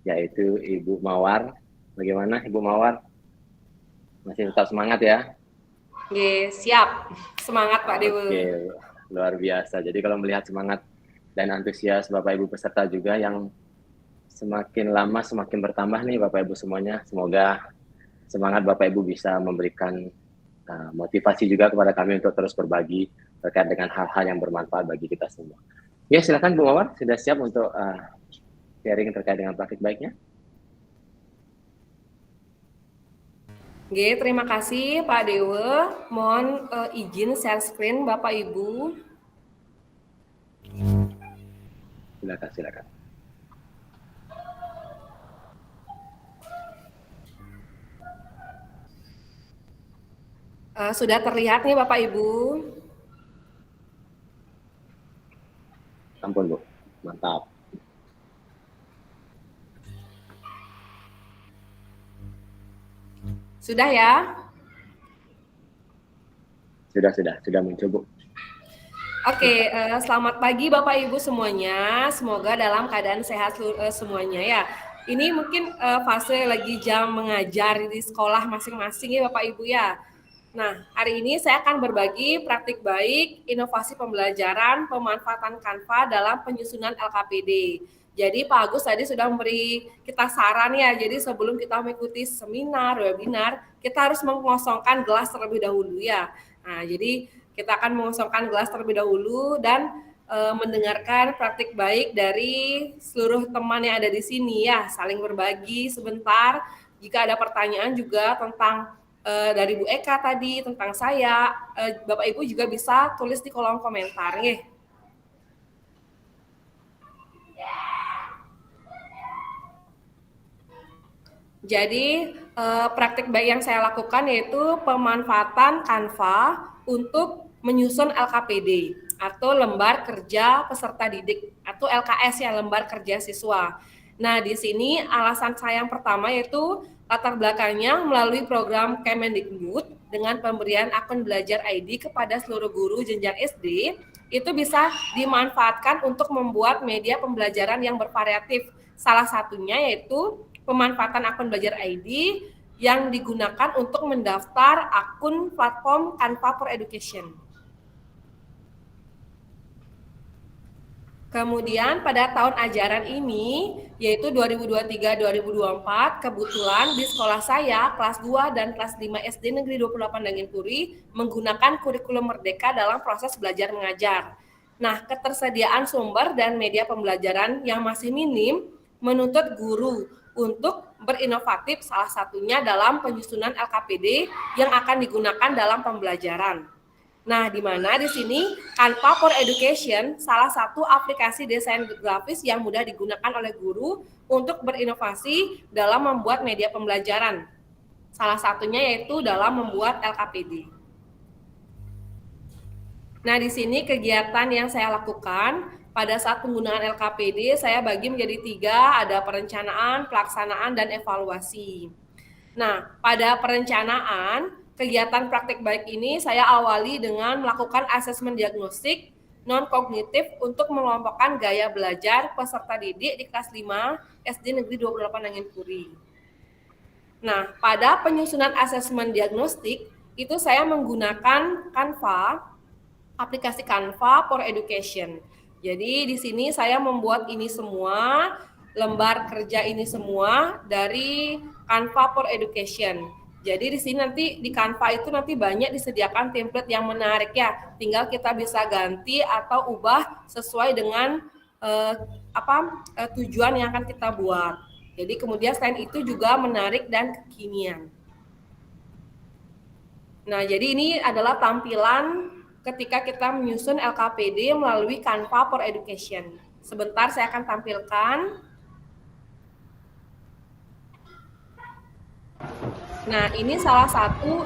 yaitu Ibu Mawar. Bagaimana Ibu Mawar? Masih tetap semangat ya? Oke, siap. Semangat Pak Dewa. Oke, luar biasa. Jadi kalau melihat semangat dan antusias Bapak Ibu peserta juga yang semakin lama semakin bertambah nih Bapak Ibu semuanya. Semoga semangat Bapak Ibu bisa memberikan motivasi juga kepada kami untuk terus berbagi terkait dengan hal-hal yang bermanfaat bagi kita semua. Ya, silakan Bu Mawar, sudah siap untuk sharing terkait dengan praktik baiknya? Oke, terima kasih Pak Dewa. Mohon izin share screen Bapak Ibu. Silakan. Sudah terlihat nih Bapak Ibu. Ampun Bu, mantap. Sudah ya? Sudah muncul Bu. Oke, selamat pagi Bapak Ibu semuanya. Semoga dalam keadaan sehat semuanya ya. Ini mungkin fase lagi jam mengajar di sekolah masing-masing ya Bapak Ibu ya. Nah, hari ini saya akan berbagi praktik baik, inovasi pembelajaran, pemanfaatan Canva dalam penyusunan LKPD. Jadi Pak Agus tadi sudah memberi kita saran ya, jadi sebelum kita mengikuti seminar, webinar, kita harus mengosongkan gelas terlebih dahulu ya. Nah, jadi kita akan mengosongkan gelas terlebih dahulu dan mendengarkan praktik baik dari seluruh teman yang ada di sini ya, saling berbagi sebentar. Jika ada pertanyaan juga tentang dari Bu Eka tadi, tentang saya, Bapak Ibu juga bisa tulis di kolom komentar nih. Jadi praktik baik yang saya lakukan yaitu pemanfaatan Canva untuk menyusun LKPD atau lembar kerja peserta didik atau LKS ya, lembar kerja siswa. Nah, di sini alasan saya yang pertama yaitu latar belakangnya melalui program Kemendikbud dengan pemberian akun belajar ID kepada seluruh guru jenjang SD, itu bisa dimanfaatkan untuk membuat media pembelajaran yang bervariatif. Salah satunya yaitu pemanfaatan akun belajar ID yang digunakan untuk mendaftar akun platform Canva for Education. Kemudian pada tahun ajaran ini, yaitu 2023-2024, kebetulan di sekolah saya, kelas 2 dan kelas 5 SD Negeri 28 Danginpuri, menggunakan kurikulum Merdeka dalam proses belajar mengajar. Nah, ketersediaan sumber dan media pembelajaran yang masih minim menuntut guru untuk berinovatif, salah satunya dalam penyusunan LKPD yang akan digunakan dalam pembelajaran. Nah, di mana di sini Canva for Education salah satu aplikasi desain grafis yang mudah digunakan oleh guru untuk berinovasi dalam membuat media pembelajaran. Salah satunya yaitu dalam membuat LKPD. Nah, di sini kegiatan yang saya lakukan pada saat penggunaan LKPD saya bagi menjadi 3, ada perencanaan, pelaksanaan, dan evaluasi. Nah, pada perencanaan, kegiatan praktik baik ini saya awali dengan melakukan asesmen diagnostik non-kognitif untuk mengelompokkan gaya belajar peserta didik di kelas 5 SD Negeri 28 Danginpuri. Nah, pada penyusunan asesmen diagnostik, itu saya menggunakan Canva, aplikasi Canva for Education. Jadi di sini saya membuat ini semua, lembar kerja ini semua dari Canva for Education. Jadi di sini nanti di Canva itu nanti banyak disediakan template yang menarik ya. Tinggal kita bisa ganti atau ubah sesuai dengan tujuan yang akan kita buat. Jadi kemudian selain itu juga menarik dan kekinian. Nah, jadi ini adalah tampilan ketika kita menyusun LKPD melalui Canva for Education. Sebentar saya akan tampilkan. Nah, ini salah satu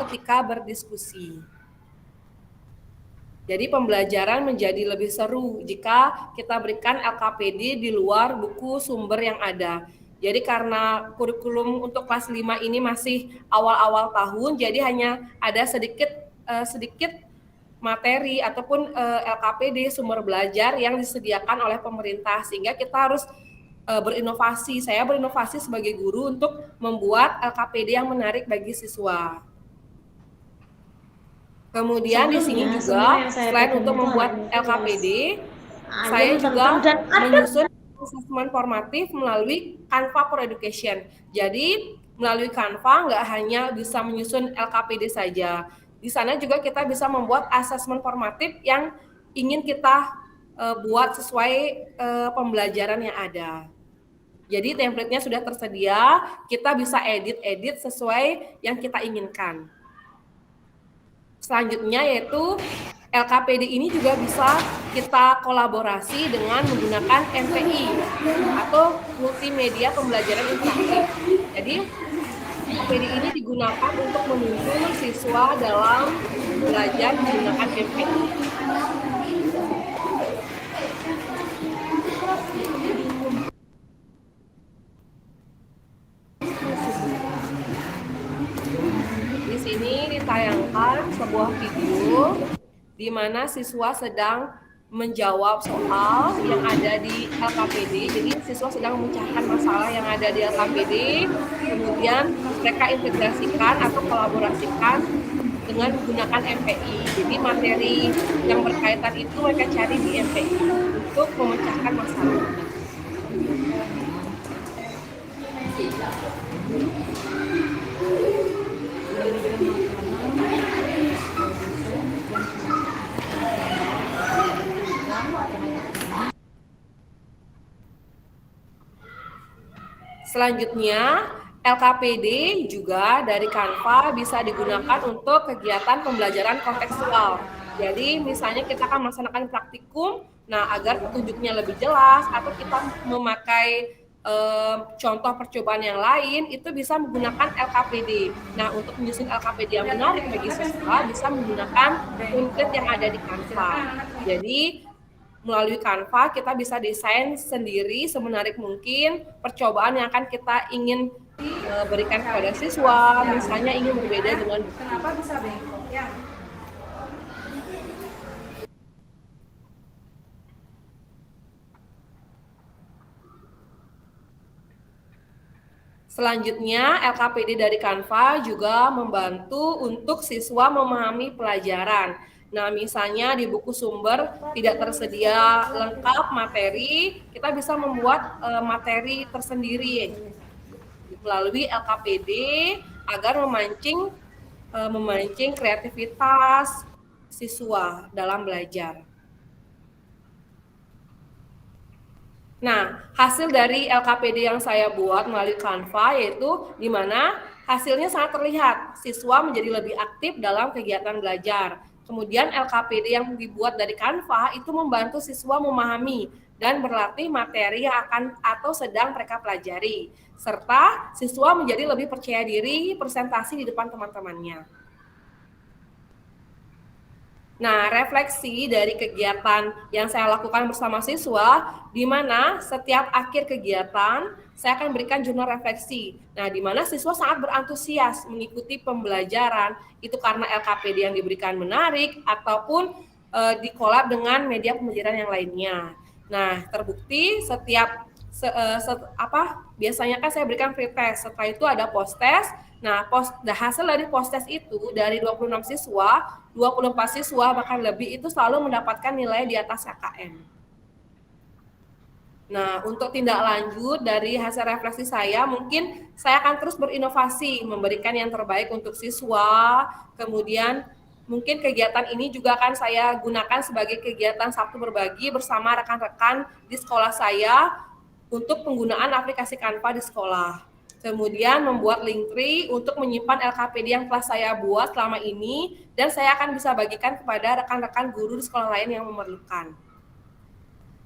ketika berdiskusi. Jadi pembelajaran menjadi lebih seru jika kita berikan LKPD di luar buku sumber yang ada. Jadi karena kurikulum untuk kelas 5 ini masih awal-awal tahun, jadi hanya ada sedikit materi ataupun LKPD sumber belajar yang disediakan oleh pemerintah, sehingga kita harus berinovasi. Saya berinovasi sebagai guru untuk membuat LKPD yang menarik bagi siswa. Kemudian di sini juga selain untuk membuat LKPD, saya juga menyusun asesmen formatif melalui Canva for Education. Jadi melalui Canva nggak hanya bisa menyusun LKPD saja. Di sana juga kita bisa membuat asesmen formatif yang ingin kita buat sesuai pembelajaran yang ada. Jadi template-nya sudah tersedia, kita bisa edit sesuai yang kita inginkan. Selanjutnya yaitu LKPD ini juga bisa kita kolaborasi dengan menggunakan MPI atau multimedia pembelajaran interaktif. Jadi LKPD ini digunakan untuk menuntun siswa dalam belajar menggunakan MPI. Di sini ditayangkan sebuah video di mana siswa sedang menjawab soal yang ada di LKPD. Jadi siswa sedang memecahkan masalah yang ada di LKPD, kemudian mereka integrasikan atau kolaborasikan dengan menggunakan MPI. Jadi materi yang berkaitan itu mereka cari di MPI untuk memecahkan masalah. Selanjutnya, LKPD juga dari Canva bisa digunakan untuk kegiatan pembelajaran kontekstual. Jadi misalnya kita akan melaksanakan praktikum, nah agar petunjuknya lebih jelas atau kita memakai contoh percobaan yang lain itu bisa menggunakan LKPD. Nah, untuk menyusun LKPD yang menarik bagi siswa bisa menggunakan template yang ada di Canva. Jadi melalui Canva kita bisa desain sendiri semenarik mungkin percobaan yang akan kita ingin berikan kepada siswa, misalnya ingin berbeda dengan buku. Kenapa bisa bengkok ya? Selanjutnya, LKPD dari Canva juga membantu untuk siswa memahami pelajaran. Nah, misalnya di buku sumber tidak tersedia lengkap materi, kita bisa membuat materi tersendiri melalui LKPD agar memancing kreativitas siswa dalam belajar. Nah, hasil dari LKPD yang saya buat melalui Canva yaitu di mana hasilnya sangat terlihat, siswa menjadi lebih aktif dalam kegiatan belajar. Kemudian LKPD yang dibuat dari Canva itu membantu siswa memahami dan berlatih materi yang akan atau sedang mereka pelajari, serta siswa menjadi lebih percaya diri presentasi di depan teman-temannya. Nah, refleksi dari kegiatan yang saya lakukan bersama siswa, di mana setiap akhir kegiatan saya akan berikan jurnal refleksi. Nah, di mana siswa sangat berantusias mengikuti pembelajaran, itu karena LKPD yang diberikan menarik ataupun dikolab dengan media pembelajaran yang lainnya. Nah, terbukti biasanya kan saya berikan free test, setelah itu ada post test. Nah, hasil dari post test itu dari 26 siswa, 24 siswa bahkan lebih itu selalu mendapatkan nilai di atas KKM. Nah, untuk tindak lanjut dari hasil refleksi saya, mungkin saya akan terus berinovasi, memberikan yang terbaik untuk siswa. Kemudian mungkin kegiatan ini juga akan saya gunakan sebagai kegiatan Sabtu berbagi bersama rekan-rekan di sekolah saya untuk penggunaan aplikasi Canva di sekolah. Kemudian membuat Linktree untuk menyimpan LKPD yang telah saya buat selama ini dan saya akan bisa bagikan kepada rekan-rekan guru di sekolah lain yang memerlukan.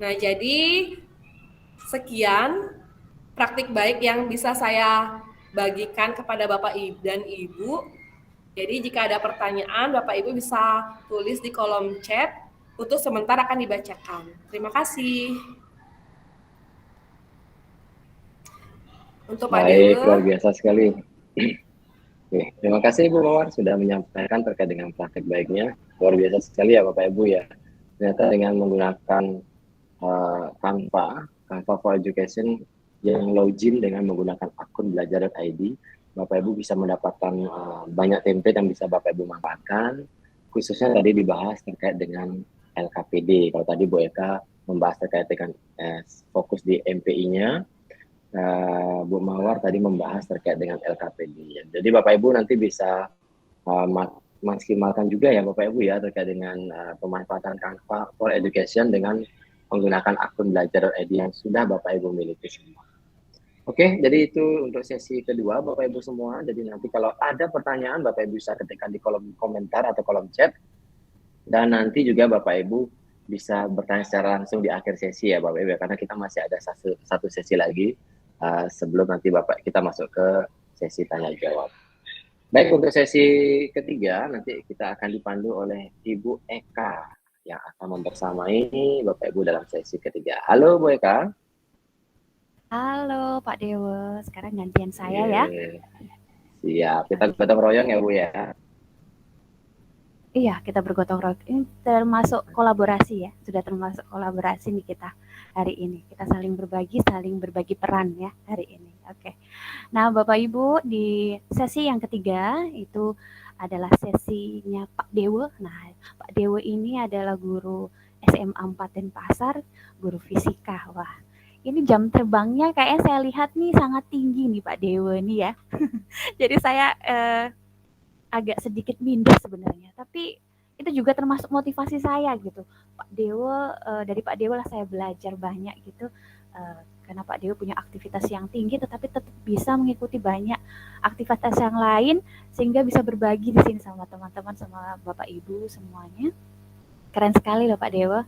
Nah, jadi sekian praktik baik yang bisa saya bagikan kepada Bapak dan Ibu. Jadi jika ada pertanyaan, Bapak Ibu bisa tulis di kolom chat, untuk sementara akan dibacakan. Terima kasih. Untuk Pak Baik, Dewa. luar biasa sekali. Oke, terima kasih Ibu Mawar sudah menyampaikan terkait dengan praktek baiknya. Luar biasa sekali ya Bapak Ibu ya. Ternyata dengan menggunakan Canva for Education yang login dengan menggunakan akun belajar.id, Bapak Ibu bisa mendapatkan banyak template yang bisa Bapak Ibu manfaatkan. Khususnya tadi dibahas terkait dengan LKPD. Kalau tadi Bu Eka membahas terkait dengan fokus di MPI-nya, Bu Mawar tadi membahas terkait dengan LKPD. Jadi Bapak Ibu nanti bisa maksimalkan juga ya Bapak Ibu ya terkait dengan pemanfaatan Canva for Education dengan menggunakan akun belajar.id yang sudah Bapak Ibu miliki semua. Oke, jadi itu untuk sesi kedua Bapak Ibu semua. Jadi nanti kalau ada pertanyaan Bapak Ibu bisa ketikkan di kolom komentar atau kolom chat. Dan nanti juga Bapak Ibu bisa bertanya secara langsung di akhir sesi ya Bapak Ibu, karena kita masih ada satu sesi lagi sebelum nanti Bapak kita masuk ke sesi tanya jawab. Baik, untuk sesi ketiga nanti kita akan dipandu oleh Ibu Eka yang akan membersamai Bapak Ibu dalam sesi ketiga. Halo Bu Eka. Halo Pak Dewa, sekarang gantian saya ya. Siap, kita gotong royong ya Bu ya. Iya, kita bergotong royong. Ini termasuk kolaborasi ya, sudah termasuk kolaborasi nih kita hari ini. Kita saling berbagi peran ya hari ini. Oke. Nah, Bapak Ibu, di sesi yang ketiga itu adalah sesinya Pak Dewa. Nah, Pak Dewa ini adalah guru SMA 4 Denpasar, guru fisika. Wah, ini jam terbangnya kayaknya saya lihat nih sangat tinggi nih Pak Dewa nih ya. Jadi saya agak sedikit minder sebenarnya, tapi itu juga termasuk motivasi saya gitu. Pak Dewa, dari Pak Dewa lah saya belajar banyak gitu, karena Pak Dewa punya aktivitas yang tinggi, tetapi tetap bisa mengikuti banyak aktivitas yang lain, sehingga bisa berbagi di sini sama teman-teman, sama Bapak Ibu semuanya. keren sekali loh Pak Dewa.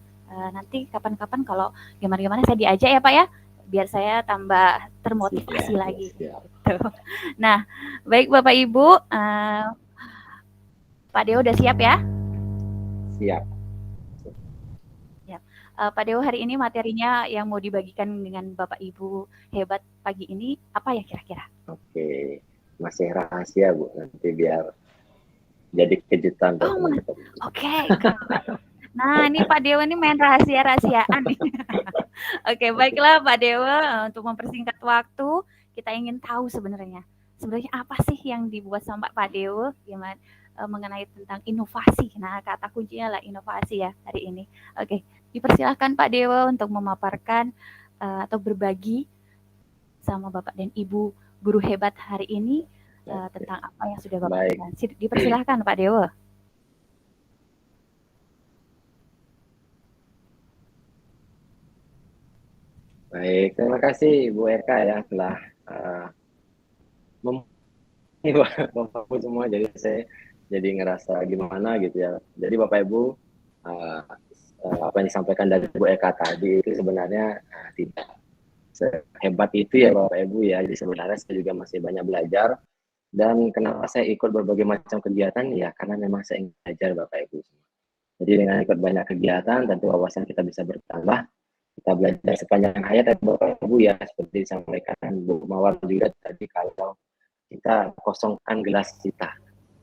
Nanti kapan-kapan kalau gimana-gimana saya diajak ya Pak ya, biar saya tambah termotivasi Siap, lagi. siap. Gitu. Nah, baik Bapak Ibu, Pak Dewa udah siap ya? Siap. Pak Dewa, hari ini materinya yang mau dibagikan dengan Bapak Ibu hebat pagi ini apa ya kira-kira? Oke, masih rahasia Bu, nanti biar jadi kejutan buat teman-teman. Oke. Nah, ini Pak Dewa ini main rahasia-rahasiaan nih. Oke, baiklah Pak Dewa, untuk mempersingkat waktu, kita ingin tahu sebenarnya apa sih yang dibuat sama Pak Dewa gimana mengenai tentang inovasi. Nah, kata kuncinya lah inovasi ya hari ini. Oke, dipersilahkan Pak Dewa untuk memaparkan atau berbagi sama Bapak dan Ibu guru hebat hari ini tentang apa yang sudah Bapak lakukan. Dipersilahkan Pak Dewa. Baik, terima kasih Bu Eka ya telah Bapak Ibu semua, jadi saya jadi ngerasa gimana gitu ya. Jadi Bapak Ibu, apa yang disampaikan dari Bu Eka tadi itu sebenarnya tidak sehebat itu ya Bapak Ibu ya. Jadi sebenarnya saya juga masih banyak belajar. Dan kenapa saya ikut berbagai macam kegiatan ya karena memang saya ingin belajar Bapak Ibu semua. Jadi dengan ikut banyak kegiatan tentu wawasan kita bisa bertambah. Kita belajar sepanjang hayat ya Bapak Ibu ya, seperti disampaikan Bu Mawar juga tadi, kalau kita kosongkan gelas kita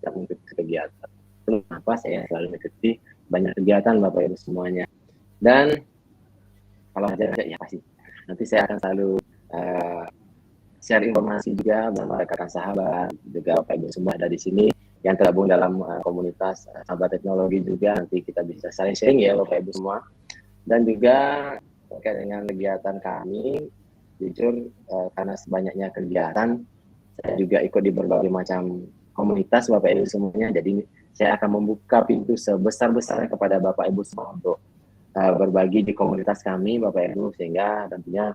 untuk kegiatan. Kenapa saya selalu mengikuti banyak kegiatan Bapak Ibu semuanya. Dan kalau ada ya pasti nanti saya akan selalu share informasi juga bersama rekan sahabat juga Bapak Ibu semua ada di sini yang tergabung dalam komunitas sahabat teknologi juga, nanti kita bisa saling sharing ya Bapak Ibu semua. Dan juga terkait dengan kegiatan kami, jujur karena sebanyaknya kegiatan, saya juga ikut di berbagai macam komunitas Bapak Ibu semuanya. Jadi saya akan membuka pintu sebesar-besarnya kepada Bapak Ibu semua untuk berbagi di komunitas kami Bapak Ibu, sehingga tentunya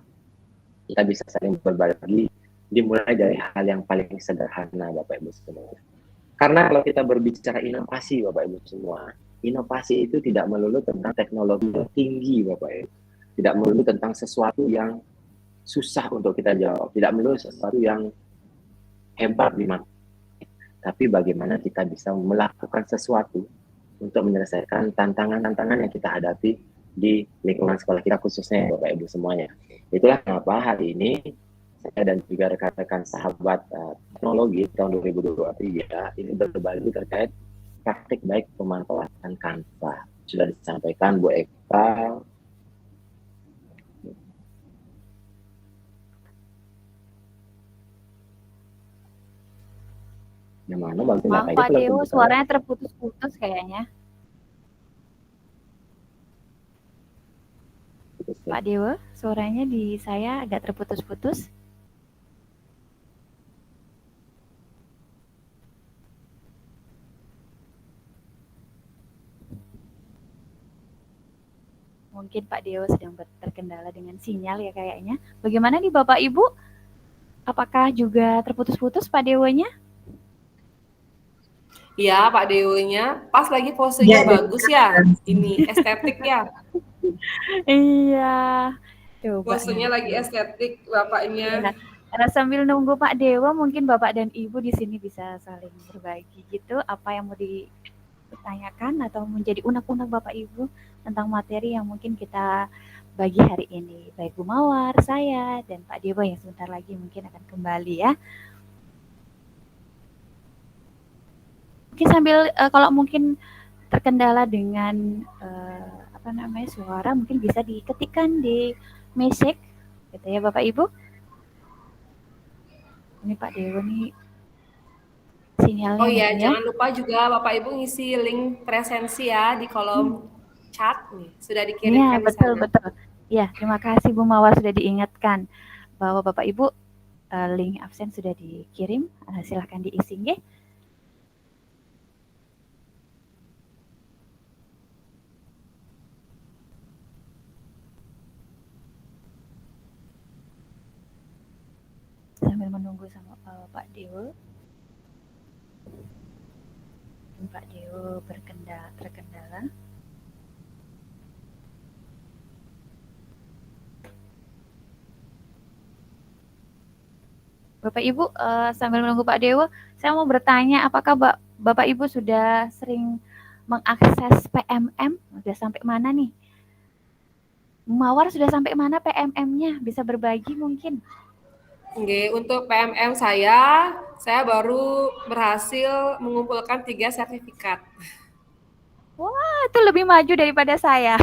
kita bisa saling berbagi, dimulai dari hal yang paling sederhana Bapak Ibu semua. Karena kalau kita berbicara inovasi Bapak Ibu semua, inovasi itu tidak melulu tentang teknologi yang tinggi Bapak Ibu. Tidak melulu tentang sesuatu yang susah untuk kita jawab. Tidak melulu sesuatu yang hebat di mata. Tapi bagaimana kita bisa melakukan sesuatu untuk menyelesaikan tantangan-tantangan yang kita hadapi di lingkungan sekolah kita khususnya Bapak Ibu semuanya. Itulah kenapa hari ini saya dan juga rekan-rekan sahabat teknologi tahun 2023 ini berbagi terkait praktik baik pemanfaatan Canva. Sudah disampaikan Bu Eka. Yang mana Maaf Pak Dewa, suaranya terputus-putus kayaknya. Pak Dewa, suaranya di saya agak terputus-putus. Mungkin Pak Dewa sedang terkendala dengan sinyal ya kayaknya. Bagaimana nih Bapak Ibu? Apakah juga terputus-putus Pak Dewanya? Iya, Pak Dewonya pas lagi posenya bagus ya. Ini estetik ya. Iya. Coba Posenya lagi estetik Bapaknya. Ya. Sambil nunggu Pak Dewa, mungkin Bapak dan Ibu di sini bisa saling berbagi gitu apa yang mau ditanyakan atau menjadi unek-unek Bapak Ibu tentang materi yang mungkin kita bagi hari ini. Baik Bu Mawar, saya, dan Pak Dewa yang sebentar lagi mungkin akan kembali ya. Mungkin sambil kalau mungkin terkendala dengan suara, mungkin bisa diketikkan di message gitu ya Bapak Ibu. Ini Pak Dewa nih sinyalnya. Oh iya, jangan lupa juga Bapak Ibu ngisi link presensi ya di kolom chat nih. Sudah dikirimkan di sana. Betul. Ya, terima kasih Bu Mawar sudah diingatkan bahwa Bapak Ibu link absen sudah dikirim. Silahkan diisi ya. Sambil menunggu sama Pak Dewa. Pak Dewa terkendala. Bapak Ibu, sambil menunggu Pak Dewo, saya mau bertanya, apakah Bapak Ibu sudah sering mengakses PMM? Sudah sampai mana nih? Mawar sudah sampai mana PMM-nya? Bisa berbagi mungkin? Oke, untuk PMM saya baru berhasil mengumpulkan 3 sertifikat. Wah, itu lebih maju daripada saya.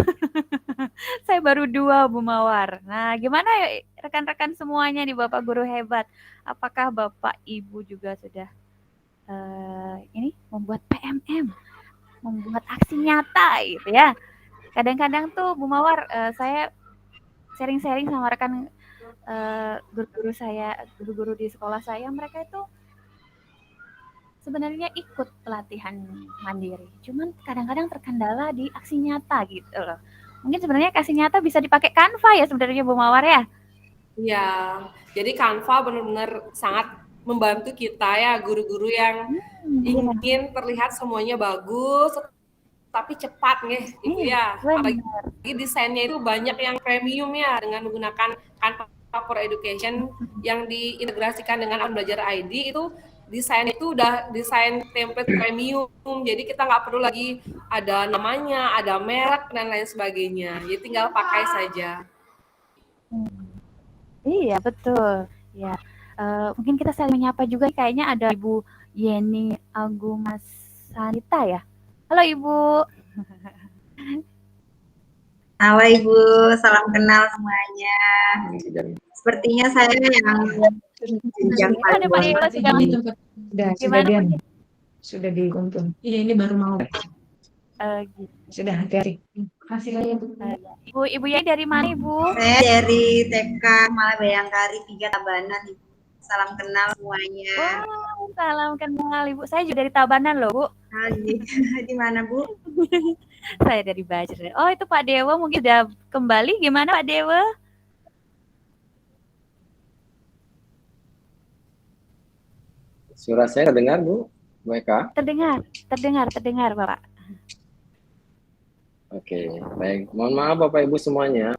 Saya baru 2, Bu Mawar. Nah, gimana ya rekan-rekan semuanya nih Bapak Guru hebat? Apakah Bapak Ibu juga sudah ini membuat PMM, membuat aksi nyata gitu ya? Kadang-kadang tuh Bu Mawar, saya sharing-sharing sama rekan guru-guru saya, guru-guru di sekolah saya, mereka itu sebenarnya ikut pelatihan mandiri, cuman kadang-kadang terkendala di aksi nyata gitu loh. Mungkin sebenarnya aksi nyata bisa dipakai Canva ya sebenarnya Bu Mawar ya? Iya, jadi Canva benar-benar sangat membantu kita ya, guru-guru yang ingin terlihat semuanya bagus, tapi cepat nih, Ibu ya. Apalagi desainnya itu banyak yang premium ya, dengan menggunakan Canva for Education yang diintegrasikan dengan Alam Belajar ID itu desain itu udah desain template premium, jadi kita nggak perlu lagi ada namanya, ada merek dan lain sebagainya, jadi tinggal pakai saja. Iya betul. Ya, mungkin kita saling menyapa juga. Kayaknya ada Ibu Yeni Agumasanita ya. Halo Ibu. Halo Ibu, salam kenal semuanya. Sepertinya saya yang jenjang Ada Pak Dewa sudah dikumpul. Iya, ini baru mau. gitu. Sudah, hati-hati. Kasih aja Bu. Ibu Yeni dari mana Ibu? Saya dari TK Mala Bayangkari 3 Tabanan, Ibu. Salam kenal semuanya. Wow, salam kenal Ibu. Saya juga dari Tabanan loh Bu. Di mana Bu? Saya dari Bajra. Oh itu Pak Dewa mungkin sudah kembali. Gimana Pak Dewa? Suara saya terdengar Bu Eka? Terdengar Bapak. Oke, baik. Mohon maaf Bapak Ibu semuanya.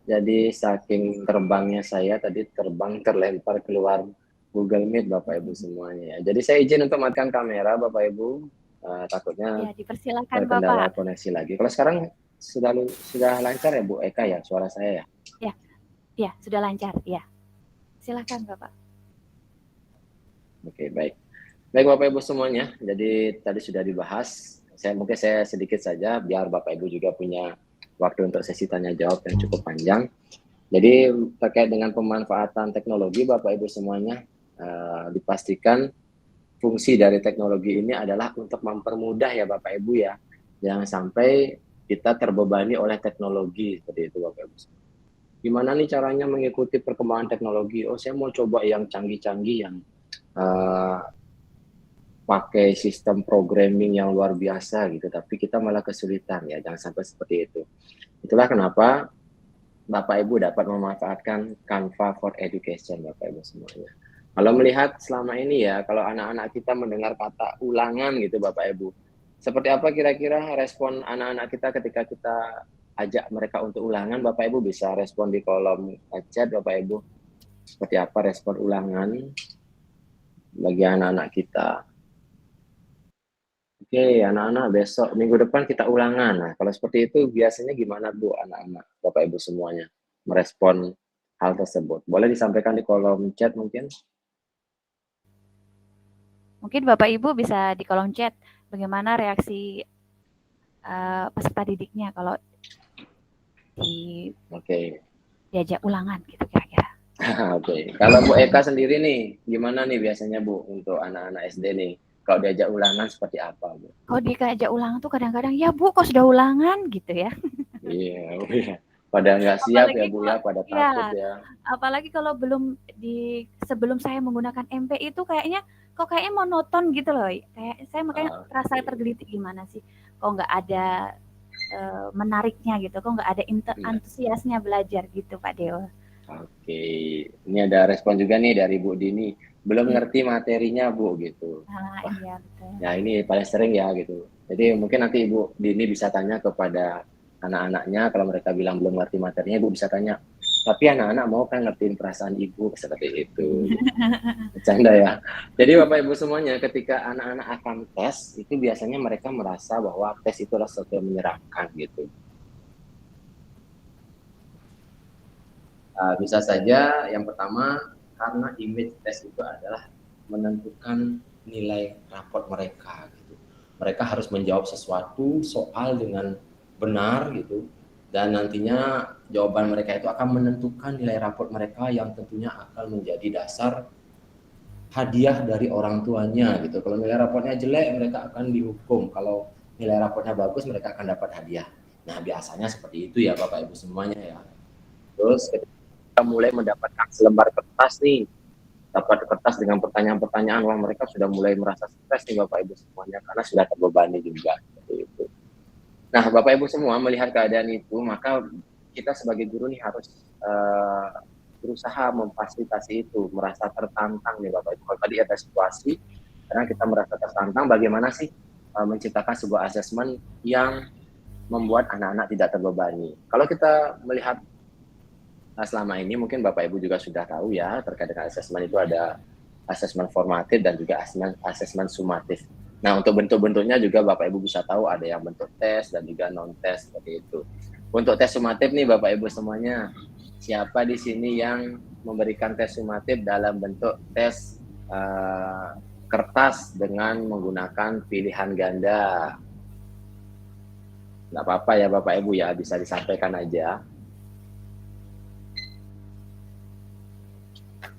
Jadi saking terbangnya saya tadi terbang terlempar keluar Google Meet Bapak Ibu semuanya. Jadi saya izin untuk matikan kamera Bapak Ibu. Takutnya ya, dipersilakan terkendala Bapak. Koneksi lagi. Kalau sekarang sudah lancar ya Bu Eka ya suara saya ya? Ya, sudah lancar ya. Silakan Bapak. Oke, baik. Baik Bapak Ibu semuanya. Jadi tadi sudah dibahas. Mungkin saya sedikit saja biar Bapak Ibu juga punya waktu untuk sesi tanya jawab yang cukup panjang. Jadi terkait dengan pemanfaatan teknologi Bapak Ibu semuanya, dipastikan fungsi dari teknologi ini adalah untuk mempermudah ya Bapak Ibu ya. Jangan sampai kita terbebani oleh teknologi seperti itu Bapak Ibu. Gimana nih caranya mengikuti perkembangan teknologi? Oh, saya mau coba yang canggih-canggih yang pakai sistem programming yang luar biasa gitu, tapi kita malah kesulitan ya, jangan sampai seperti itu. Itulah kenapa Bapak Ibu dapat memanfaatkan Canva for Education Bapak Ibu semuanya. Kalau melihat selama ini ya, kalau anak-anak kita mendengar kata ulangan gitu Bapak Ibu, seperti apa kira-kira respon anak-anak kita ketika kita ajak mereka untuk ulangan? Bapak Ibu bisa respon di kolom chat Bapak Ibu. Seperti apa respon ulangan bagi anak-anak kita? Oke, anak-anak besok minggu depan kita ulangan. Nah, kalau seperti itu biasanya gimana Bu anak-anak, Bapak Ibu semuanya merespon hal tersebut? Boleh disampaikan di kolom chat mungkin? Mungkin Bapak Ibu bisa di kolom chat bagaimana reaksi peserta didiknya kalau diajak ulangan gitu kira-kira. Oke, kalau Bu Eka sendiri nih, gimana nih biasanya Bu untuk anak-anak SD nih? Kalau diajak ulangan seperti apa, Bu? Kalau diajak ulangan tuh kadang-kadang, ya Bu, kok sudah ulangan gitu ya. Iya. Pada nggak siap apalagi ya Bu ya, pada takut ya. Apalagi kalau sebelum saya menggunakan MP itu kayaknya monoton gitu loh. Kayak saya makanya terasa tergelitik gimana sih? Kok nggak ada menariknya gitu, kok nggak ada antusiasnya belajar gitu Pak Dewa. Oke, ini ada respon juga nih dari Bu Dini. Belum ngerti materinya Bu gitu. Iya betul. Ya ini paling sering ya gitu. Jadi mungkin nanti Ibu Dini bisa tanya kepada anak-anaknya, kalau mereka bilang belum ngerti materinya, Ibu bisa tanya, tapi anak-anak mau kan ngertiin perasaan ibu seperti itu. Bercanda ya. Jadi Bapak Ibu semuanya, ketika anak-anak akan tes, itu biasanya mereka merasa bahwa tes itu adalah sesuatu yang menyeramkan gitu. Bisa saja yang pertama karena image tes itu adalah menentukan nilai raport mereka gitu. Mereka harus menjawab sesuatu soal dengan benar gitu, dan nantinya jawaban mereka itu akan menentukan nilai raport mereka yang tentunya akan menjadi dasar hadiah dari orang tuanya gitu. Kalau nilai raportnya jelek, mereka akan dihukum. Kalau nilai raportnya bagus, mereka akan dapat hadiah. Nah, biasanya seperti itu ya Bapak Ibu semuanya ya. Terus ketika mulai mendapatkan selembar kertas nih, dapat kertas dengan pertanyaan-pertanyaan, wah mereka sudah mulai merasa stres nih Bapak Ibu semuanya, karena sudah terbebani juga seperti itu. Nah, Bapak Ibu semua melihat keadaan itu, maka kita sebagai guru nih harus berusaha memfasilitasi itu, merasa tertantang nih Bapak Ibu. Kalau tadi ada situasi, karena kita merasa tertantang, bagaimana sih menciptakan sebuah asesmen yang membuat anak-anak tidak terbebani. Kalau kita melihat selama ini, mungkin Bapak Ibu juga sudah tahu ya, terkait dengan asesmen itu ada asesmen formatif dan juga asesmen sumatif. Nah, untuk bentuk-bentuknya juga Bapak Ibu bisa tahu ada yang bentuk tes dan juga non-tes seperti itu. Untuk tes sumatif nih Bapak Ibu semuanya, siapa di sini yang memberikan tes sumatif dalam bentuk tes kertas dengan menggunakan pilihan ganda? Nggak apa-apa ya Bapak Ibu ya, bisa disampaikan aja.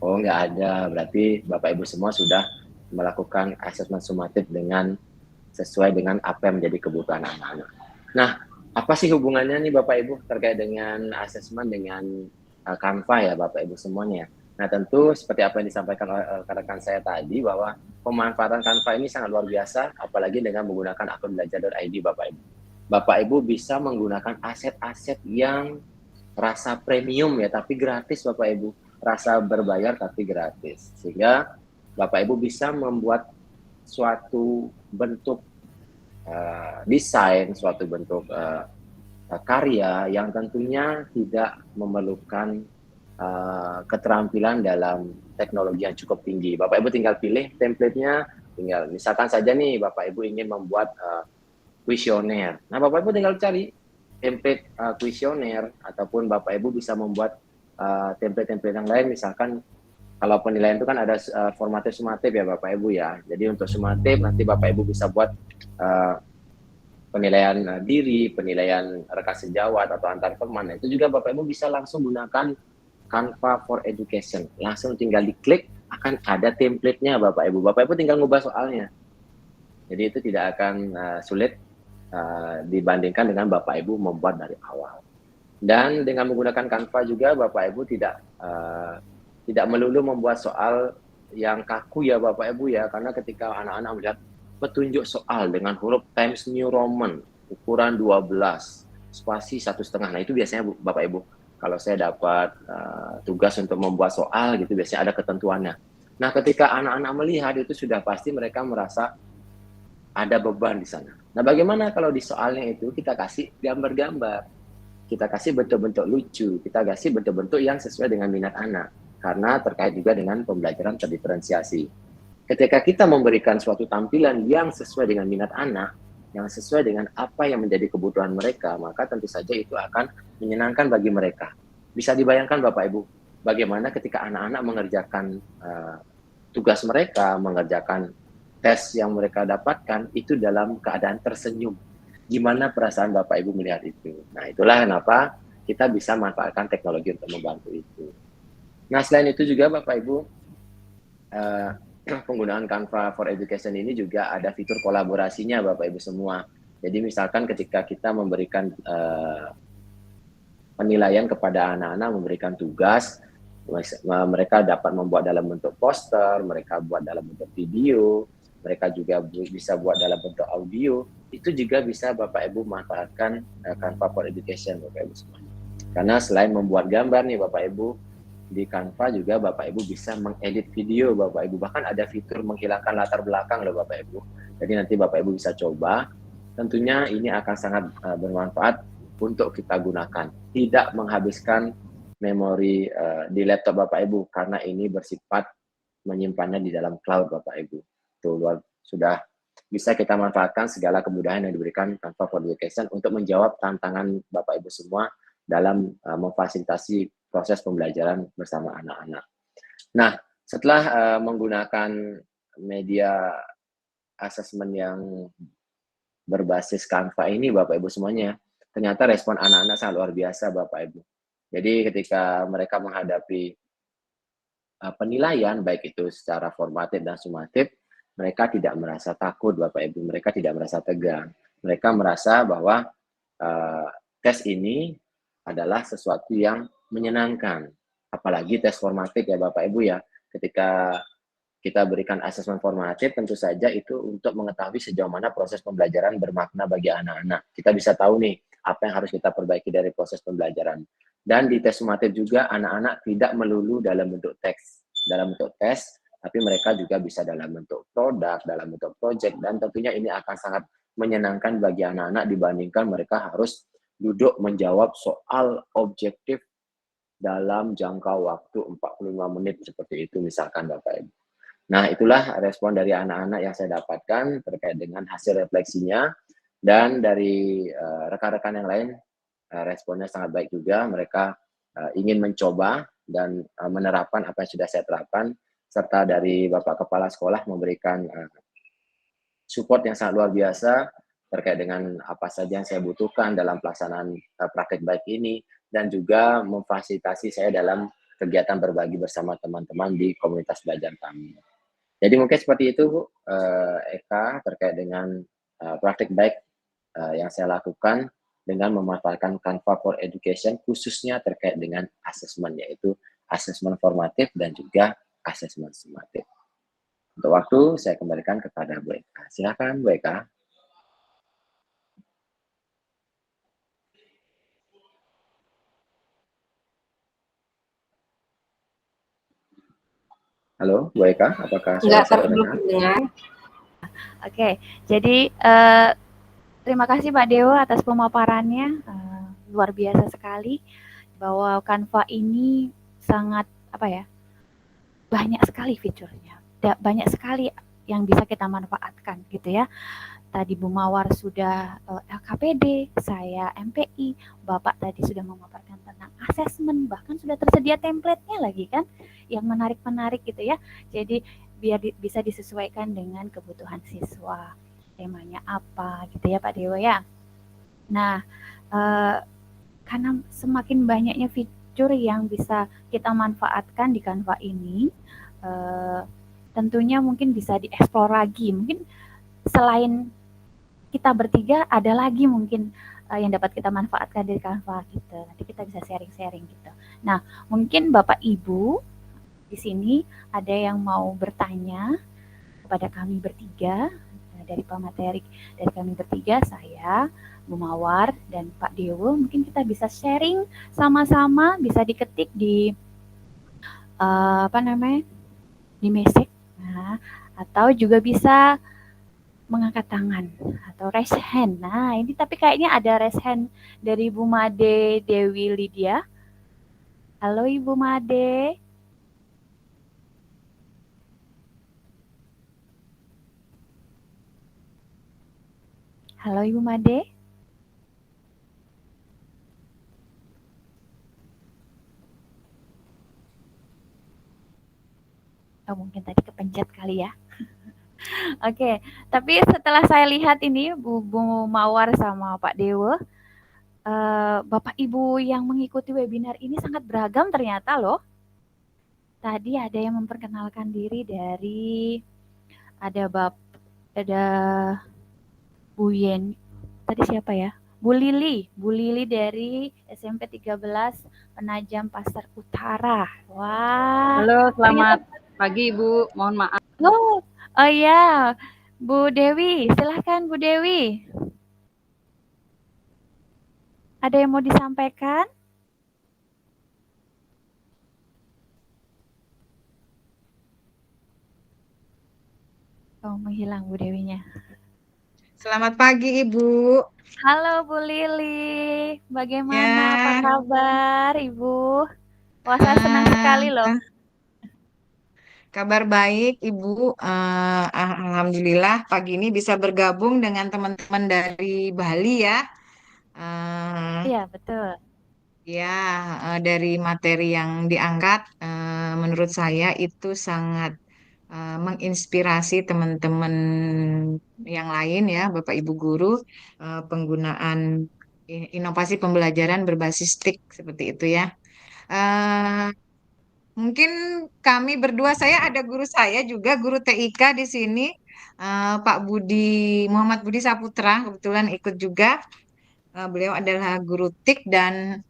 Oh, nggak ada, berarti Bapak Ibu semua sudah melakukan asesmen sumatif dengan sesuai dengan apa yang menjadi kebutuhan anak-anak. Nah, apa sih hubungannya nih Bapak Ibu terkait dengan asesmen dengan Canva ya Bapak Ibu semuanya? Nah, tentu seperti apa yang disampaikan oleh rekan saya tadi, bahwa pemanfaatan Canva ini sangat luar biasa, apalagi dengan menggunakan akun belajar.id Bapak Ibu. Bapak Ibu bisa menggunakan aset-aset yang rasa premium ya, tapi gratis Bapak Ibu. Rasa berbayar tapi gratis. Sehingga Bapak Ibu bisa membuat suatu bentuk desain, suatu bentuk karya yang tentunya tidak memerlukan keterampilan dalam teknologi yang cukup tinggi. Bapak Ibu tinggal pilih template-nya, tinggal misalkan saja nih Bapak Ibu ingin membuat kuesioner. Nah, Bapak Ibu tinggal cari template kuesioner, ataupun Bapak Ibu bisa membuat template-template yang lain. Misalkan kalau penilaian itu kan ada formatif sumatif ya Bapak Ibu ya. Jadi untuk sumatif nanti Bapak Ibu bisa buat penilaian diri, penilaian rekan sejawat atau antar teman. Itu juga Bapak Ibu bisa langsung gunakan Canva for Education. Langsung tinggal diklik, akan ada template-nya Bapak Ibu. Bapak Ibu tinggal ngubah soalnya. Jadi itu tidak akan sulit dibandingkan dengan Bapak Ibu membuat dari awal. Dan dengan menggunakan Canva juga Bapak Ibu tidak melulu membuat soal yang kaku ya Bapak Ibu ya, karena ketika anak-anak melihat petunjuk soal dengan huruf Times New Roman ukuran 12 spasi 1,5, nah itu biasanya Bapak Ibu kalau saya dapat tugas untuk membuat soal gitu, biasanya ada ketentuannya. Nah, ketika anak-anak melihat itu sudah pasti mereka merasa ada beban di sana. Nah, bagaimana kalau di soalnya itu kita kasih gambar-gambar, kita kasih bentuk-bentuk lucu, kita kasih bentuk-bentuk yang sesuai dengan minat anak, karena terkait juga dengan pembelajaran terdiferensiasi. Ketika kita memberikan suatu tampilan yang sesuai dengan minat anak, yang sesuai dengan apa yang menjadi kebutuhan mereka, maka tentu saja itu akan menyenangkan bagi mereka. Bisa dibayangkan Bapak Ibu, bagaimana ketika anak-anak mengerjakan tugas mereka, mengerjakan tes yang mereka dapatkan, itu dalam keadaan tersenyum. Gimana perasaan Bapak Ibu melihat itu? Nah, itulah kenapa kita bisa manfaatkan teknologi untuk membantu itu. Nah, selain itu juga Bapak Ibu, penggunaan Canva for Education ini juga ada fitur kolaborasinya Bapak Ibu semua. Jadi misalkan ketika kita memberikan penilaian kepada anak-anak, memberikan tugas, mereka dapat membuat dalam bentuk poster, mereka buat dalam bentuk video, mereka juga bisa buat dalam bentuk audio, itu juga bisa Bapak Ibu manfaatkan Canva for Education Bapak Ibu semua. Karena selain membuat gambar nih Bapak Ibu, di Canva juga Bapak Ibu bisa mengedit video Bapak Ibu, bahkan ada fitur menghilangkan latar belakang loh Bapak Ibu. Jadi nanti Bapak Ibu bisa coba, tentunya ini akan sangat bermanfaat untuk kita gunakan, tidak menghabiskan memori di laptop Bapak Ibu, karena ini bersifat menyimpannya di dalam cloud Bapak Ibu. Sudah bisa kita manfaatkan segala kemudahan yang diberikan Canva for Education untuk menjawab tantangan Bapak Ibu semua dalam memfasilitasi proses pembelajaran bersama anak-anak. Nah, setelah menggunakan media asesmen yang berbasis Canva ini Bapak Ibu semuanya, ternyata respon anak-anak sangat luar biasa Bapak Ibu. Jadi ketika mereka menghadapi penilaian, baik itu secara formatif dan sumatif, mereka tidak merasa takut Bapak Ibu, mereka tidak merasa tegang. Mereka merasa bahwa tes ini adalah sesuatu yang menyenangkan. Apalagi tes formatif ya Bapak Ibu ya, ketika kita berikan asesmen formatif, tentu saja itu untuk mengetahui sejauh mana proses pembelajaran bermakna bagi anak-anak. Kita bisa tahu nih, apa yang harus kita perbaiki dari proses pembelajaran. Dan di tes sumatif juga, anak-anak tidak melulu dalam bentuk teks, dalam bentuk tes, tapi mereka juga bisa dalam bentuk produk, dalam bentuk project, dan tentunya ini akan sangat menyenangkan bagi anak-anak dibandingkan mereka harus duduk menjawab soal objektif dalam jangka waktu 45 menit seperti itu misalkan Bapak Ibu. Nah, itulah respon dari anak-anak yang saya dapatkan terkait dengan hasil refleksinya, dan dari rekan-rekan yang lain responnya sangat baik juga. Mereka ingin mencoba dan menerapkan apa yang sudah saya terapkan, serta dari Bapak Kepala Sekolah memberikan support yang sangat luar biasa terkait dengan apa saja yang saya butuhkan dalam pelaksanaan praktek baik ini, dan juga memfasilitasi saya dalam kegiatan berbagi bersama teman-teman di komunitas belajar kami. Jadi mungkin seperti itu Bu, Eka, terkait dengan praktik baik yang saya lakukan dengan memanfaatkan Canva for Education, khususnya terkait dengan asesmen, yaitu asesmen formatif dan juga asesmen sumatif. Untuk waktu, saya kembalikan kepada Bu Eka. Silakan Bu Eka. Halo, Bu Eka, apakah suara saya terdengar? Oke, jadi terima kasih Pak Dewo atas pemaparannya, luar biasa sekali bahwa Canva ini sangat banyak sekali fiturnya, banyak sekali yang bisa kita manfaatkan gitu ya. Tadi Bu Mawar sudah LKPD, saya MPI, Bapak tadi sudah memaparkan tentang asesmen, bahkan sudah tersedia template-nya lagi kan, yang menarik-menarik gitu ya. Jadi biar bisa disesuaikan dengan kebutuhan siswa, temanya apa gitu ya Pak Dewo ya. Nah, karena semakin banyaknya fitur yang bisa kita manfaatkan di Canva ini, tentunya mungkin bisa dieksplor lagi. Mungkin selain kita bertiga ada lagi mungkin yang dapat kita manfaatkan dari Canva gitu. Nanti kita bisa sharing-sharing gitu. Nah, mungkin Bapak Ibu di sini ada yang mau bertanya kepada kami bertiga, dari pemateri dari kami bertiga, saya, Bu Mawar, dan Pak Dewo. Mungkin kita bisa sharing sama-sama, bisa diketik di di message, atau juga bisa mengangkat tangan atau raise hand. Nah, ini tapi kayaknya ada raise hand dari Bu Made Dewi Lydia. Halo Ibu Made. Halo Ibu Made. Oh, mungkin tadi kepencet kali ya. Oke, tapi setelah saya lihat ini Bu Mawar sama Pak Dewo, Bapak Ibu yang mengikuti webinar ini sangat beragam ternyata loh. Tadi ada yang memperkenalkan diri dari ada Bu Yen, tadi siapa ya? Bu Lili dari SMP 13 Penajam Pasar Utara. Wah. Halo, selamat pagi Ibu. Mohon maaf. Oh ya, Bu Dewi, silahkan Bu Dewi. Ada yang mau disampaikan? Oh, menghilang Bu Dewinya. Selamat pagi Ibu. Halo Bu Lili, bagaimana? Apa kabar Ibu? Wah, saya senang sekali loh. Kabar baik, Ibu. Alhamdulillah pagi ini bisa bergabung dengan teman-teman dari Bali ya. Eh, Iya, betul. ya, dari materi yang diangkat, menurut saya itu sangat menginspirasi teman-teman yang lain ya, Bapak Ibu guru, penggunaan inovasi pembelajaran berbasis TIK seperti itu ya. Eh, Mungkin kami berdua, saya ada guru saya juga, guru TIK di sini, Pak Budi, Muhammad Budi Saputra, kebetulan ikut juga. Beliau adalah guru TIK dan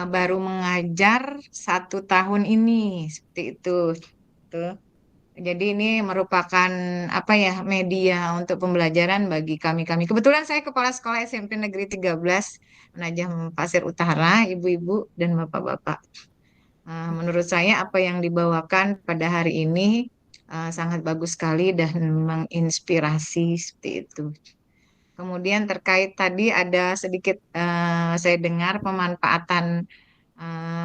baru mengajar 1 tahun ini, seperti itu. Tuh. Jadi ini merupakan apa ya, media untuk pembelajaran bagi kami-kami. Kebetulan saya Kepala Sekolah SMP Negeri 13 Penajam Pasir Utara, ibu-ibu dan bapak-bapak. Menurut saya apa yang dibawakan pada hari ini sangat bagus sekali dan menginspirasi seperti itu. Kemudian terkait tadi ada sedikit saya dengar pemanfaatan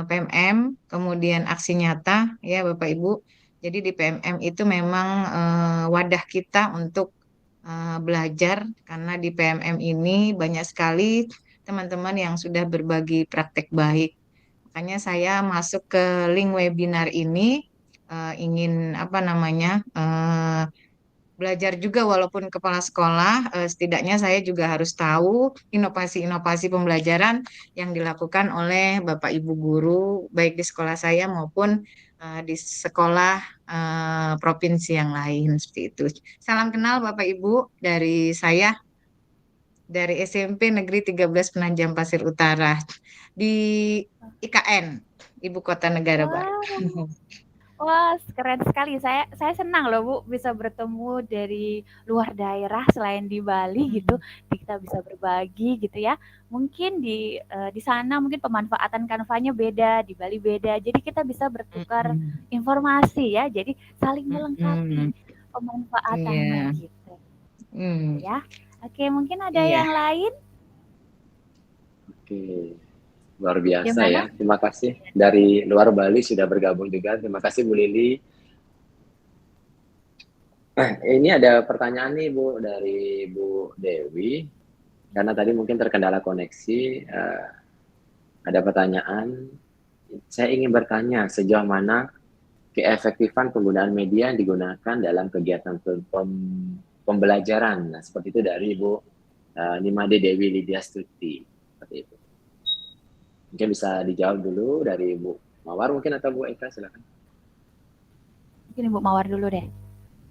PMM, kemudian aksi nyata ya Bapak Ibu. Jadi di PMM itu memang wadah kita untuk belajar karena di PMM ini banyak sekali teman-teman yang sudah berbagi praktek baik. Makanya saya masuk ke link webinar ini ingin apa namanya belajar juga walaupun kepala sekolah, setidaknya saya juga harus tahu inovasi-inovasi pembelajaran yang dilakukan oleh Bapak Ibu guru baik di sekolah saya maupun di sekolah provinsi yang lain seperti itu. Salam kenal Bapak Ibu dari saya dari SMP Negeri 13 Penajam Pasir Utara di IKN, Ibu Kota Negara Baru. Wah, keren sekali. Saya senang loh Bu bisa bertemu dari luar daerah selain di Bali gitu. Kita bisa berbagi gitu ya. Mungkin di sana mungkin pemanfaatan kanvanya beda, di Bali beda. Jadi kita bisa bertukar informasi ya. Jadi saling melengkapi pemanfaatannya gitu. Ya. Oke, mungkin ada yang lain? Oke. Luar biasa ya. Terima kasih dari luar Bali sudah bergabung juga. Terima kasih Bu Lili. Ini ada pertanyaan nih Bu dari Bu Dewi. Karena tadi mungkin terkendala koneksi. Ada pertanyaan. Saya ingin bertanya sejauh mana keefektifan penggunaan media yang digunakan dalam kegiatan pembelajaran. Nah, seperti itu dari Bu Nimade Dewi Lydia Stuti. Seperti itu. Mungkin bisa dijawab dulu dari Bu Mawar mungkin atau Bu Eka, silakan. Mungkin Ibu Mawar dulu deh.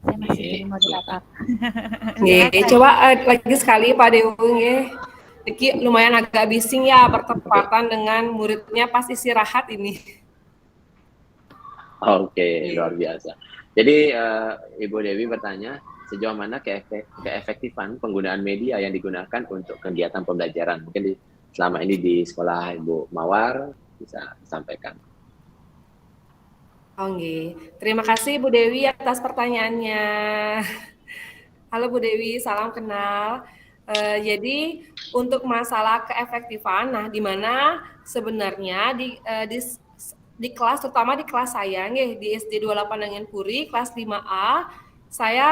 Saya masih jadi moderator. Coba lagi sekali Pak Deung ya. Diki lumayan agak bising ya bertepatan dengan muridnya pas istirahat ini. Oke, luar biasa. Jadi Ibu Dewi bertanya sejauh mana keefektifan penggunaan media yang digunakan untuk kegiatan pembelajaran. Mungkin selama ini di sekolah Ibu Mawar bisa disampaikan. Oke, terima kasih Bu Dewi atas pertanyaannya. Halo Bu Dewi, salam kenal. Jadi untuk masalah keefektifan, nah di mana sebenarnya di kelas, terutama di kelas saya, di SD 28 Angin Puri, kelas 5A, saya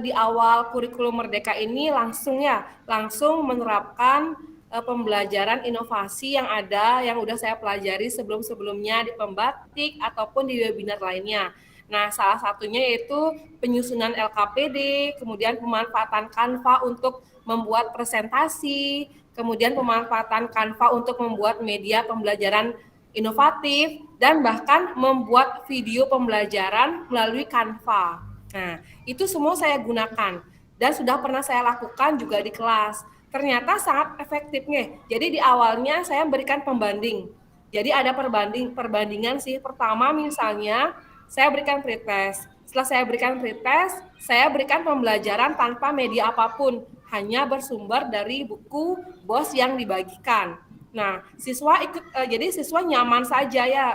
di awal kurikulum Merdeka ini langsung menerapkan pembelajaran inovasi yang udah saya pelajari sebelum-sebelumnya di Pembatik ataupun di webinar lainnya. Nah, salah satunya yaitu penyusunan LKPD, kemudian pemanfaatan Canva untuk membuat presentasi, kemudian pemanfaatan Canva untuk membuat media pembelajaran inovatif, dan bahkan membuat video pembelajaran melalui Canva. Nah, itu semua saya gunakan dan sudah pernah saya lakukan juga di kelas. Ternyata sangat efektif nih. Jadi di awalnya saya berikan pembanding. Jadi ada perbandingan sih. Pertama misalnya saya berikan pretest. Setelah saya berikan pretest, saya berikan pembelajaran tanpa media apapun, hanya bersumber dari buku BOS yang dibagikan. Nah, siswa jadi siswa nyaman saja ya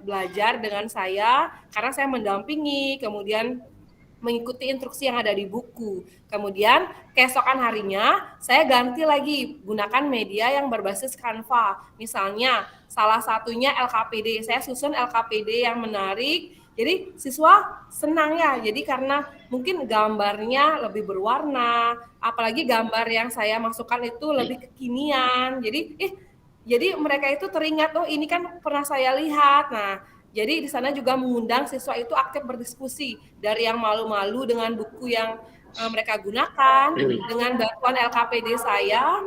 belajar dengan saya karena saya mendampingi, kemudian mengikuti instruksi yang ada di buku. Kemudian keesokan harinya saya ganti lagi gunakan media yang berbasis Canva. Misalnya salah satunya LKPD. Saya susun LKPD yang menarik. Jadi siswa senang ya. Jadi karena mungkin gambarnya lebih berwarna, apalagi gambar yang saya masukkan itu lebih kekinian. Jadi mereka itu teringat, oh ini kan pernah saya lihat. Nah, jadi di sana juga mengundang siswa itu aktif berdiskusi dari yang malu-malu dengan buku yang mereka gunakan, dengan bantuan LKPD saya,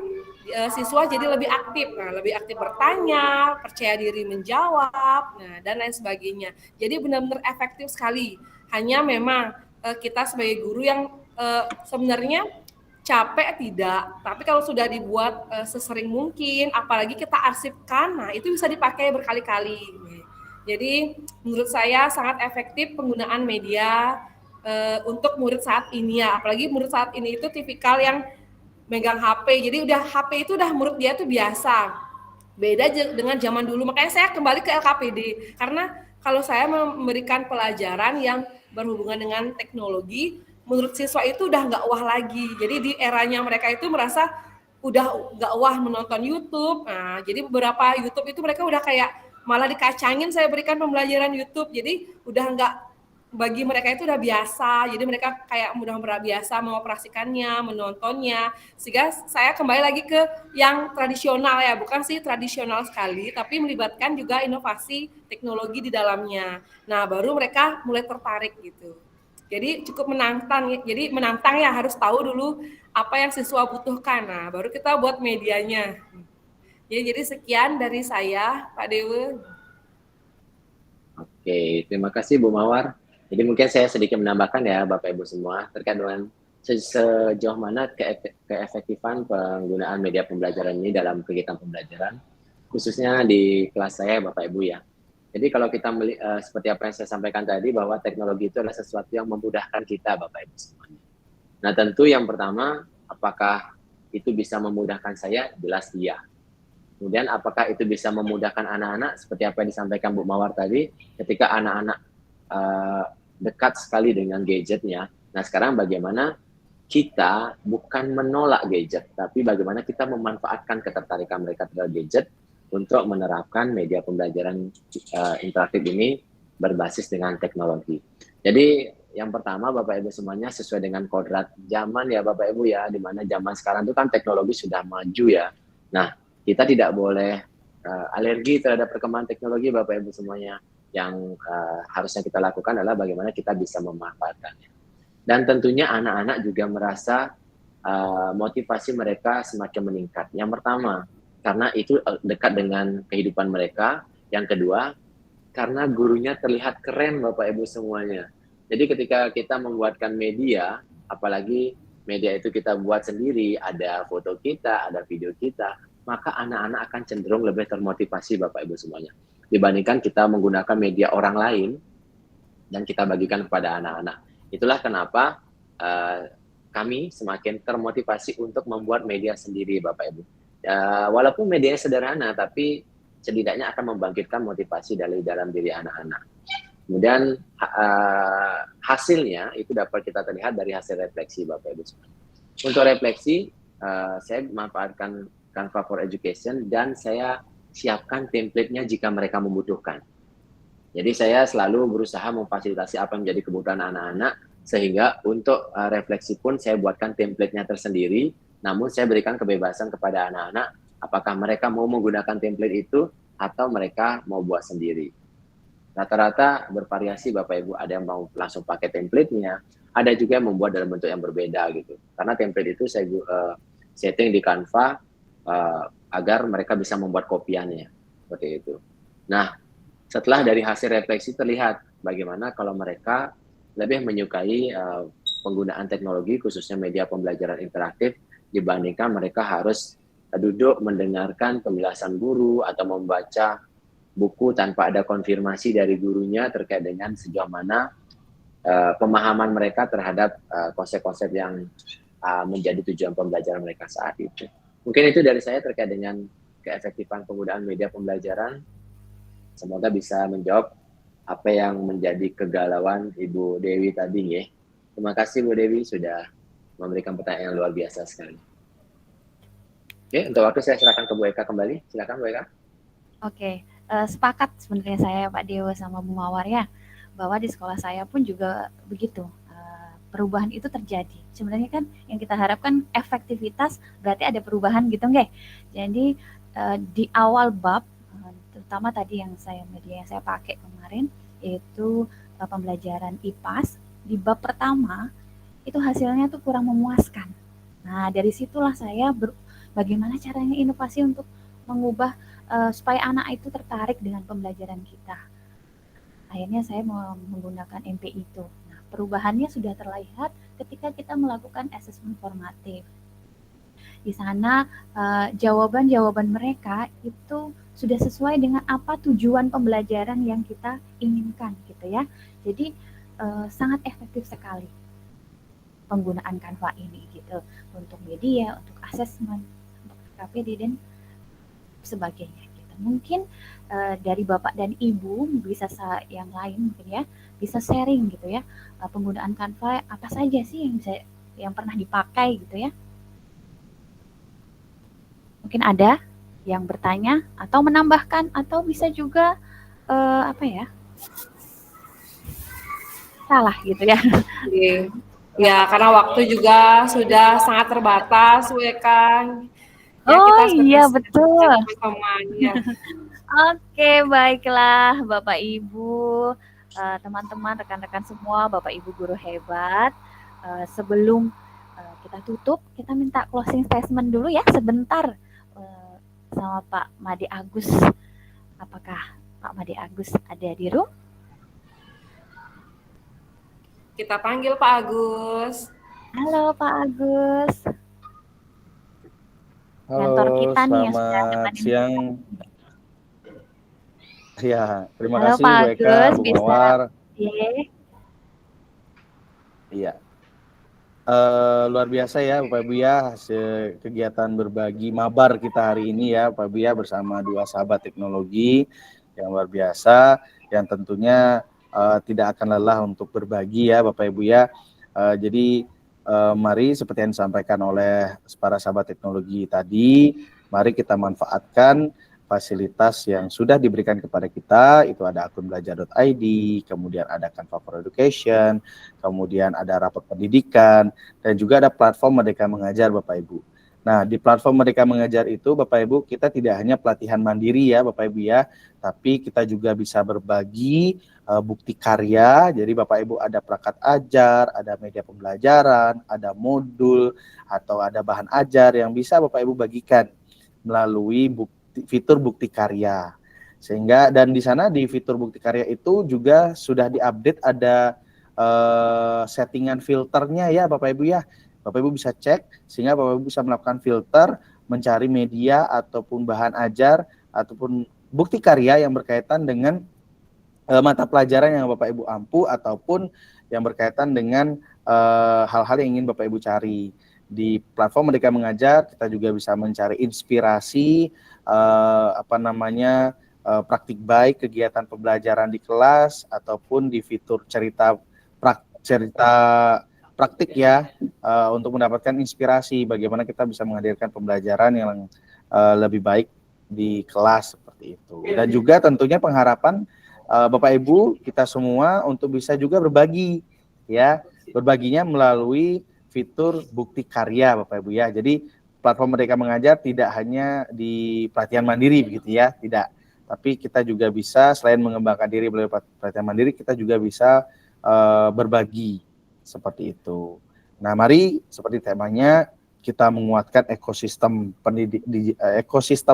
siswa jadi lebih aktif, lebih aktif bertanya, percaya diri menjawab, dan lain sebagainya. Jadi benar-benar efektif sekali. Hanya memang kita sebagai guru yang sebenarnya capek tidak, tapi kalau sudah dibuat sesering mungkin, apalagi kita arsipkan, nah itu bisa dipakai berkali-kali. Jadi menurut saya sangat efektif penggunaan media untuk murid saat ini ya, apalagi murid saat ini itu tipikal yang megang HP, jadi udah HP itu udah menurut dia tuh biasa. Beda dengan zaman dulu, makanya saya kembali ke LKPD, karena kalau saya memberikan pelajaran yang berhubungan dengan teknologi, menurut siswa itu udah nggak wah lagi. Jadi di eranya mereka itu merasa udah nggak wah menonton YouTube. Nah, jadi beberapa YouTube itu mereka udah kayak malah dikacangin saya berikan pembelajaran YouTube. Jadi udah nggak, bagi mereka itu udah biasa. Jadi mereka kayak mudah biasa mengoperasikannya, menontonnya. Sehingga saya kembali lagi ke yang tradisional ya, bukan sih tradisional sekali, tapi melibatkan juga inovasi teknologi di dalamnya. Nah, baru mereka mulai tertarik gitu. Jadi cukup menantang. Jadi menantang ya, harus tahu dulu apa yang siswa butuhkan. Nah, baru kita buat medianya. Ya, jadi sekian dari saya, Pak Dewa. Oke, terima kasih Bu Mawar. Jadi mungkin saya sedikit menambahkan ya Bapak Ibu semua terkait dengan sejauh mana keefektifan penggunaan media pembelajaran ini dalam kegiatan pembelajaran, khususnya di kelas saya Bapak Ibu ya. Jadi kalau kita seperti apa yang saya sampaikan tadi, bahwa teknologi itu adalah sesuatu yang memudahkan kita Bapak Ibu semuanya. Nah tentu yang pertama, apakah itu bisa memudahkan saya? Jelas iya. Kemudian apakah itu bisa memudahkan anak-anak? Seperti apa yang disampaikan Bu Mawar tadi, ketika anak-anak dekat sekali dengan gadgetnya. Nah sekarang bagaimana kita bukan menolak gadget, tapi bagaimana kita memanfaatkan ketertarikan mereka terhadap gadget untuk menerapkan media pembelajaran interaktif ini berbasis dengan teknologi. Jadi yang pertama Bapak Ibu semuanya sesuai dengan kodrat zaman ya Bapak Ibu ya, di mana zaman sekarang itu kan teknologi sudah maju ya. Nah kita tidak boleh alergi terhadap perkembangan teknologi Bapak Ibu semuanya. Yang harusnya kita lakukan adalah bagaimana kita bisa memanfaatkannya. Dan tentunya anak-anak juga merasa motivasi mereka semakin meningkat. Yang pertama, karena itu dekat dengan kehidupan mereka. Yang kedua, karena gurunya terlihat keren Bapak Ibu semuanya. Jadi ketika kita membuatkan media, apalagi media itu kita buat sendiri, ada foto kita, ada video kita, maka anak-anak akan cenderung lebih termotivasi Bapak Ibu semuanya. Dibandingkan kita menggunakan media orang lain dan kita bagikan kepada anak-anak. Itulah kenapa kami semakin termotivasi untuk membuat media sendiri Bapak Ibu. Walaupun medianya sederhana, tapi setidaknya akan membangkitkan motivasi dari dalam diri anak-anak. Kemudian hasilnya itu dapat kita terlihat dari hasil refleksi Bapak Ibu. Untuk refleksi, saya memanfaatkan Canva for Education dan saya siapkan template-nya jika mereka membutuhkan. Jadi saya selalu berusaha memfasilitasi apa yang menjadi kebutuhan anak-anak, sehingga untuk refleksi pun saya buatkan template-nya tersendiri, namun saya berikan kebebasan kepada anak-anak apakah mereka mau menggunakan template itu atau mereka mau buat sendiri. Rata-rata bervariasi Bapak Ibu, ada yang mau langsung pakai template-nya, ada juga yang membuat dalam bentuk yang berbeda gitu. Karena template itu saya setting di Canva agar mereka bisa membuat kopiannya, seperti itu. Nah, setelah dari hasil refleksi terlihat bagaimana kalau mereka lebih menyukai penggunaan teknologi, khususnya media pembelajaran interaktif, dibandingkan mereka harus duduk mendengarkan penjelasan guru atau membaca buku tanpa ada konfirmasi dari gurunya terkait dengan sejauh mana pemahaman mereka terhadap konsep-konsep yang menjadi tujuan pembelajaran mereka saat itu. Mungkin itu dari saya terkait dengan keefektifan penggunaan media pembelajaran. Semoga bisa menjawab apa yang menjadi kegalauan Ibu Dewi tadi ya. Terima kasih Bu Dewi sudah memberikan pertanyaan yang luar biasa sekali. Oke, untuk waktu saya silakan ke Bu Eka kembali. Silakan Bu Eka. Oke, sepakat sebenarnya saya Pak Dewa sama Bu Mawar ya, bahwa di sekolah saya pun juga begitu. Perubahan itu terjadi. Sebenarnya kan yang kita harapkan efektivitas berarti ada perubahan gitu nggak? Jadi di awal bab, terutama tadi media yang saya pakai kemarin, yaitu pembelajaran IPAS, di bab pertama itu hasilnya tuh kurang memuaskan. Nah dari situlah saya bagaimana caranya inovasi untuk mengubah supaya anak itu tertarik dengan pembelajaran kita. Akhirnya saya menggunakan MP itu. Nah, perubahannya sudah terlihat ketika kita melakukan asesmen formatif. Di sana jawaban-jawaban mereka itu sudah sesuai dengan apa tujuan pembelajaran yang kita inginkan gitu ya. Jadi sangat efektif sekali penggunaan Canva ini gitu untuk media, untuk asesmen, untuk KPD dan sebagainya gitu. Mungkin dari Bapak dan Ibu bisa yang lain mungkin ya bisa sharing gitu ya penggunaan Canva apa saja sih yang pernah dipakai gitu ya. Mungkin ada yang bertanya atau menambahkan atau bisa juga salah gitu ya. Ya, karena waktu juga sudah sangat terbatas, kan. Ya, oh kita iya betul. Teman-temannya. Oke, baiklah Bapak Ibu, teman-teman, rekan-rekan semua, Bapak Ibu guru hebat. Sebelum kita tutup, kita minta closing statement dulu ya sebentar sama Pak Made Agus. Apakah Pak Made Agus ada di room? Kita panggil Pak Agus. Halo Pak Agus. Halo, kita nih yang selamat siang. Ya, terima Halo, kasih Pak Bu Eka, Agus, Bu Mawar. Iya. Luar biasa ya Bapak Ibu ya, hasil kegiatan berbagi mabar kita hari ini ya Bapak Ibu ya, bersama dua sahabat teknologi yang luar biasa, yang tentunya tidak akan lelah untuk berbagi ya Bapak Ibu ya. Jadi mari seperti yang disampaikan oleh para sahabat teknologi tadi, mari kita manfaatkan fasilitas yang sudah diberikan kepada kita. Itu ada akun belajar.id, kemudian ada Canva for Education, kemudian ada rapat pendidikan, dan juga ada platform Merdeka Mengajar Bapak Ibu. Nah, di platform Merdeka Mengajar itu Bapak Ibu, kita tidak hanya pelatihan mandiri ya Bapak Ibu ya, tapi kita juga bisa berbagi bukti karya. Jadi Bapak Ibu ada perangkat ajar, ada media pembelajaran, ada modul, atau ada bahan ajar yang bisa Bapak Ibu bagikan melalui fitur bukti karya. Sehingga dan di sana di fitur bukti karya itu juga sudah diupdate ada settingan filternya ya Bapak Ibu ya. Bapak Ibu bisa cek sehingga Bapak Ibu bisa melakukan filter, mencari media ataupun bahan ajar ataupun bukti karya yang berkaitan dengan mata pelajaran yang Bapak Ibu ampu ataupun yang berkaitan dengan hal-hal yang ingin Bapak Ibu cari. Di platform Merdeka Mengajar kita juga bisa mencari inspirasi praktik baik kegiatan pembelajaran di kelas ataupun di fitur cerita praktik ya, untuk mendapatkan inspirasi bagaimana kita bisa menghadirkan pembelajaran yang lebih baik di kelas seperti itu. Dan juga tentunya pengharapan Bapak Ibu kita semua untuk bisa juga berbagi ya, berbaginya melalui fitur bukti karya Bapak Ibu ya. Jadi platform Merdeka Mengajar tidak hanya di pelatihan mandiri begitu ya, tidak. Tapi kita juga bisa selain mengembangkan diri melalui pelatihan mandiri, kita juga bisa berbagi seperti itu. Nah, mari seperti temanya kita menguatkan ekosistem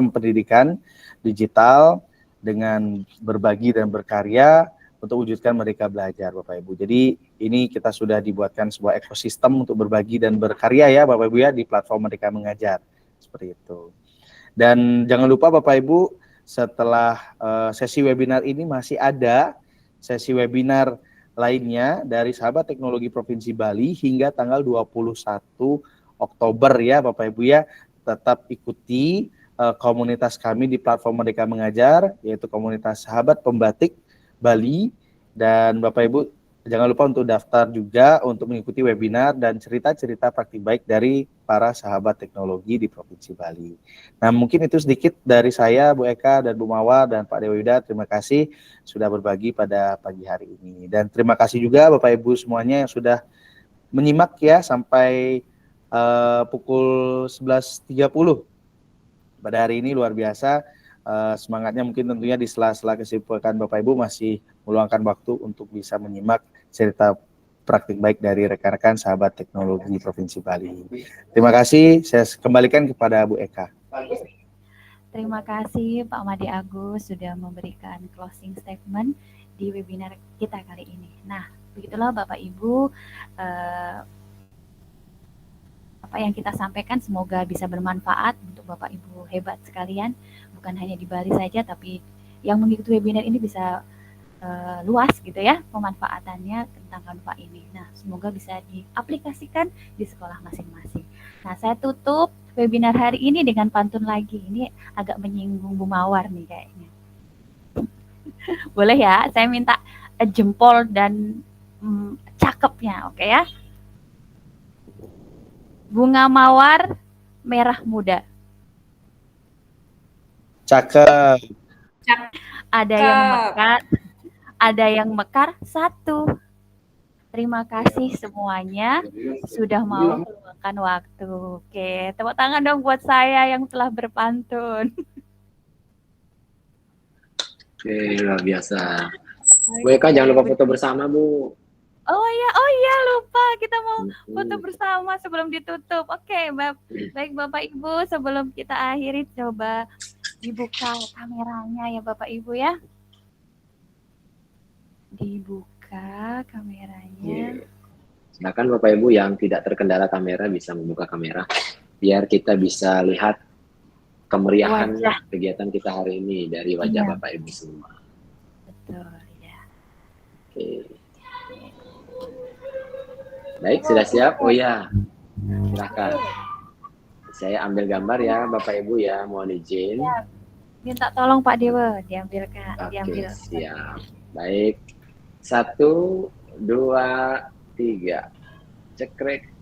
pendidikan digital dengan berbagi dan berkarya untuk wujudkan Merdeka Belajar Bapak Ibu. Jadi ini kita sudah dibuatkan sebuah ekosistem untuk berbagi dan berkarya ya Bapak Ibu ya di platform Merdeka Mengajar. Seperti itu. Dan jangan lupa Bapak Ibu, setelah sesi webinar ini masih ada sesi webinar lainnya dari Sahabat Teknologi Provinsi Bali hingga tanggal 21 Oktober ya Bapak Ibu ya. Tetap ikuti komunitas kami di platform Merdeka Mengajar, yaitu komunitas Sahabat Pembatik Bali. Dan Bapak Ibu Jangan lupa untuk daftar juga untuk mengikuti webinar dan cerita-cerita praktik baik dari para sahabat teknologi di Provinsi Bali. Nah, mungkin itu sedikit dari saya, Bu Eka dan Bu Mawar dan Pak Dewida. Terima kasih sudah berbagi pada pagi hari ini. Dan terima kasih juga Bapak Ibu semuanya yang sudah menyimak ya sampai pukul 11.30 pada hari ini. Luar biasa. Semangatnya mungkin tentunya di sela-sela kesibukan Bapak Ibu masih meluangkan waktu untuk bisa menyimak cerita praktik baik dari rekan-rekan sahabat teknologi Provinsi Bali. Terima kasih, saya kembalikan kepada Bu Eka. Terima kasih Pak Made Agus sudah memberikan closing statement di webinar kita kali ini. Nah, begitulah Bapak Ibu, apa yang kita sampaikan semoga bisa bermanfaat untuk Bapak Ibu hebat sekalian, bukan hanya di Bali saja, tapi yang mengikuti webinar ini bisa luas gitu ya pemanfaatannya tentang Canva ini. Nah, semoga bisa diaplikasikan di sekolah masing-masing. Nah, saya tutup webinar hari ini dengan pantun lagi. Ini agak menyinggung Bu Mawar nih kayaknya. Boleh ya? Saya minta jempol dan cakepnya, oke ya? Bunga mawar merah muda. Cakep. Ada yang mekar, ada yang mekar satu. Terima kasih semuanya sudah mau meluangkan waktu. Oke, tepuk tangan dong buat saya yang telah berpantun. Oke, luar biasa. Bu Eka, jangan lupa foto bersama, Bu. Oh iya lupa kita mau foto bersama sebelum ditutup. Oke, baik Bapak Ibu, sebelum kita akhiri coba dibuka kameranya ya Bapak Ibu ya. Dibuka kameranya. Silakan Bapak Ibu yang tidak terkendala kamera bisa membuka kamera biar kita bisa lihat kemeriahan kegiatan kita hari ini dari wajah Bapak Ibu semua. Betul ya. Oke. Baik, sudah siap? Oh ya, silakan. Saya ambil gambar ya Bapak Ibu ya, mohon izin. Ya. Minta tolong Pak Dewa diambilkan. Oke, siap. Baik. 1, 2, 3. Cekrek.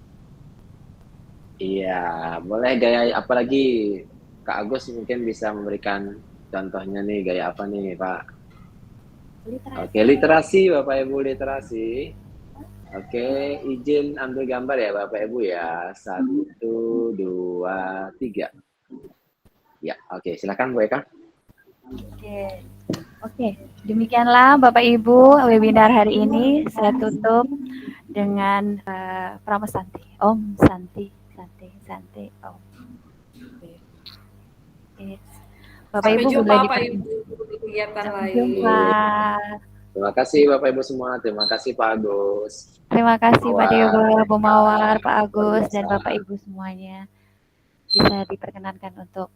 Iya, boleh gaya apa lagi? Kak Agus mungkin bisa memberikan contohnya nih, gaya apa nih, Pak? Literasi. Oke, literasi Bapak Ibu, literasi. Oke, izin ambil gambar ya Bapak Ibu ya. 1, 2, 3. Ya, oke, silakan Bu Eka. Oke, demikianlah Bapak Ibu webinar hari ini. Saya tutup dengan Pramesanti. Om Santi, Santi, Santi, Om. Bapak Ibu boleh kegiatan lain. Jumpa. Terima kasih Bapak Ibu semua. Terima kasih Pak Agus. Terima kasih Pak Dewa, Bu Mawar, Pak Agus, dan Bapak Ibu semuanya. Bisa diperkenankan untuk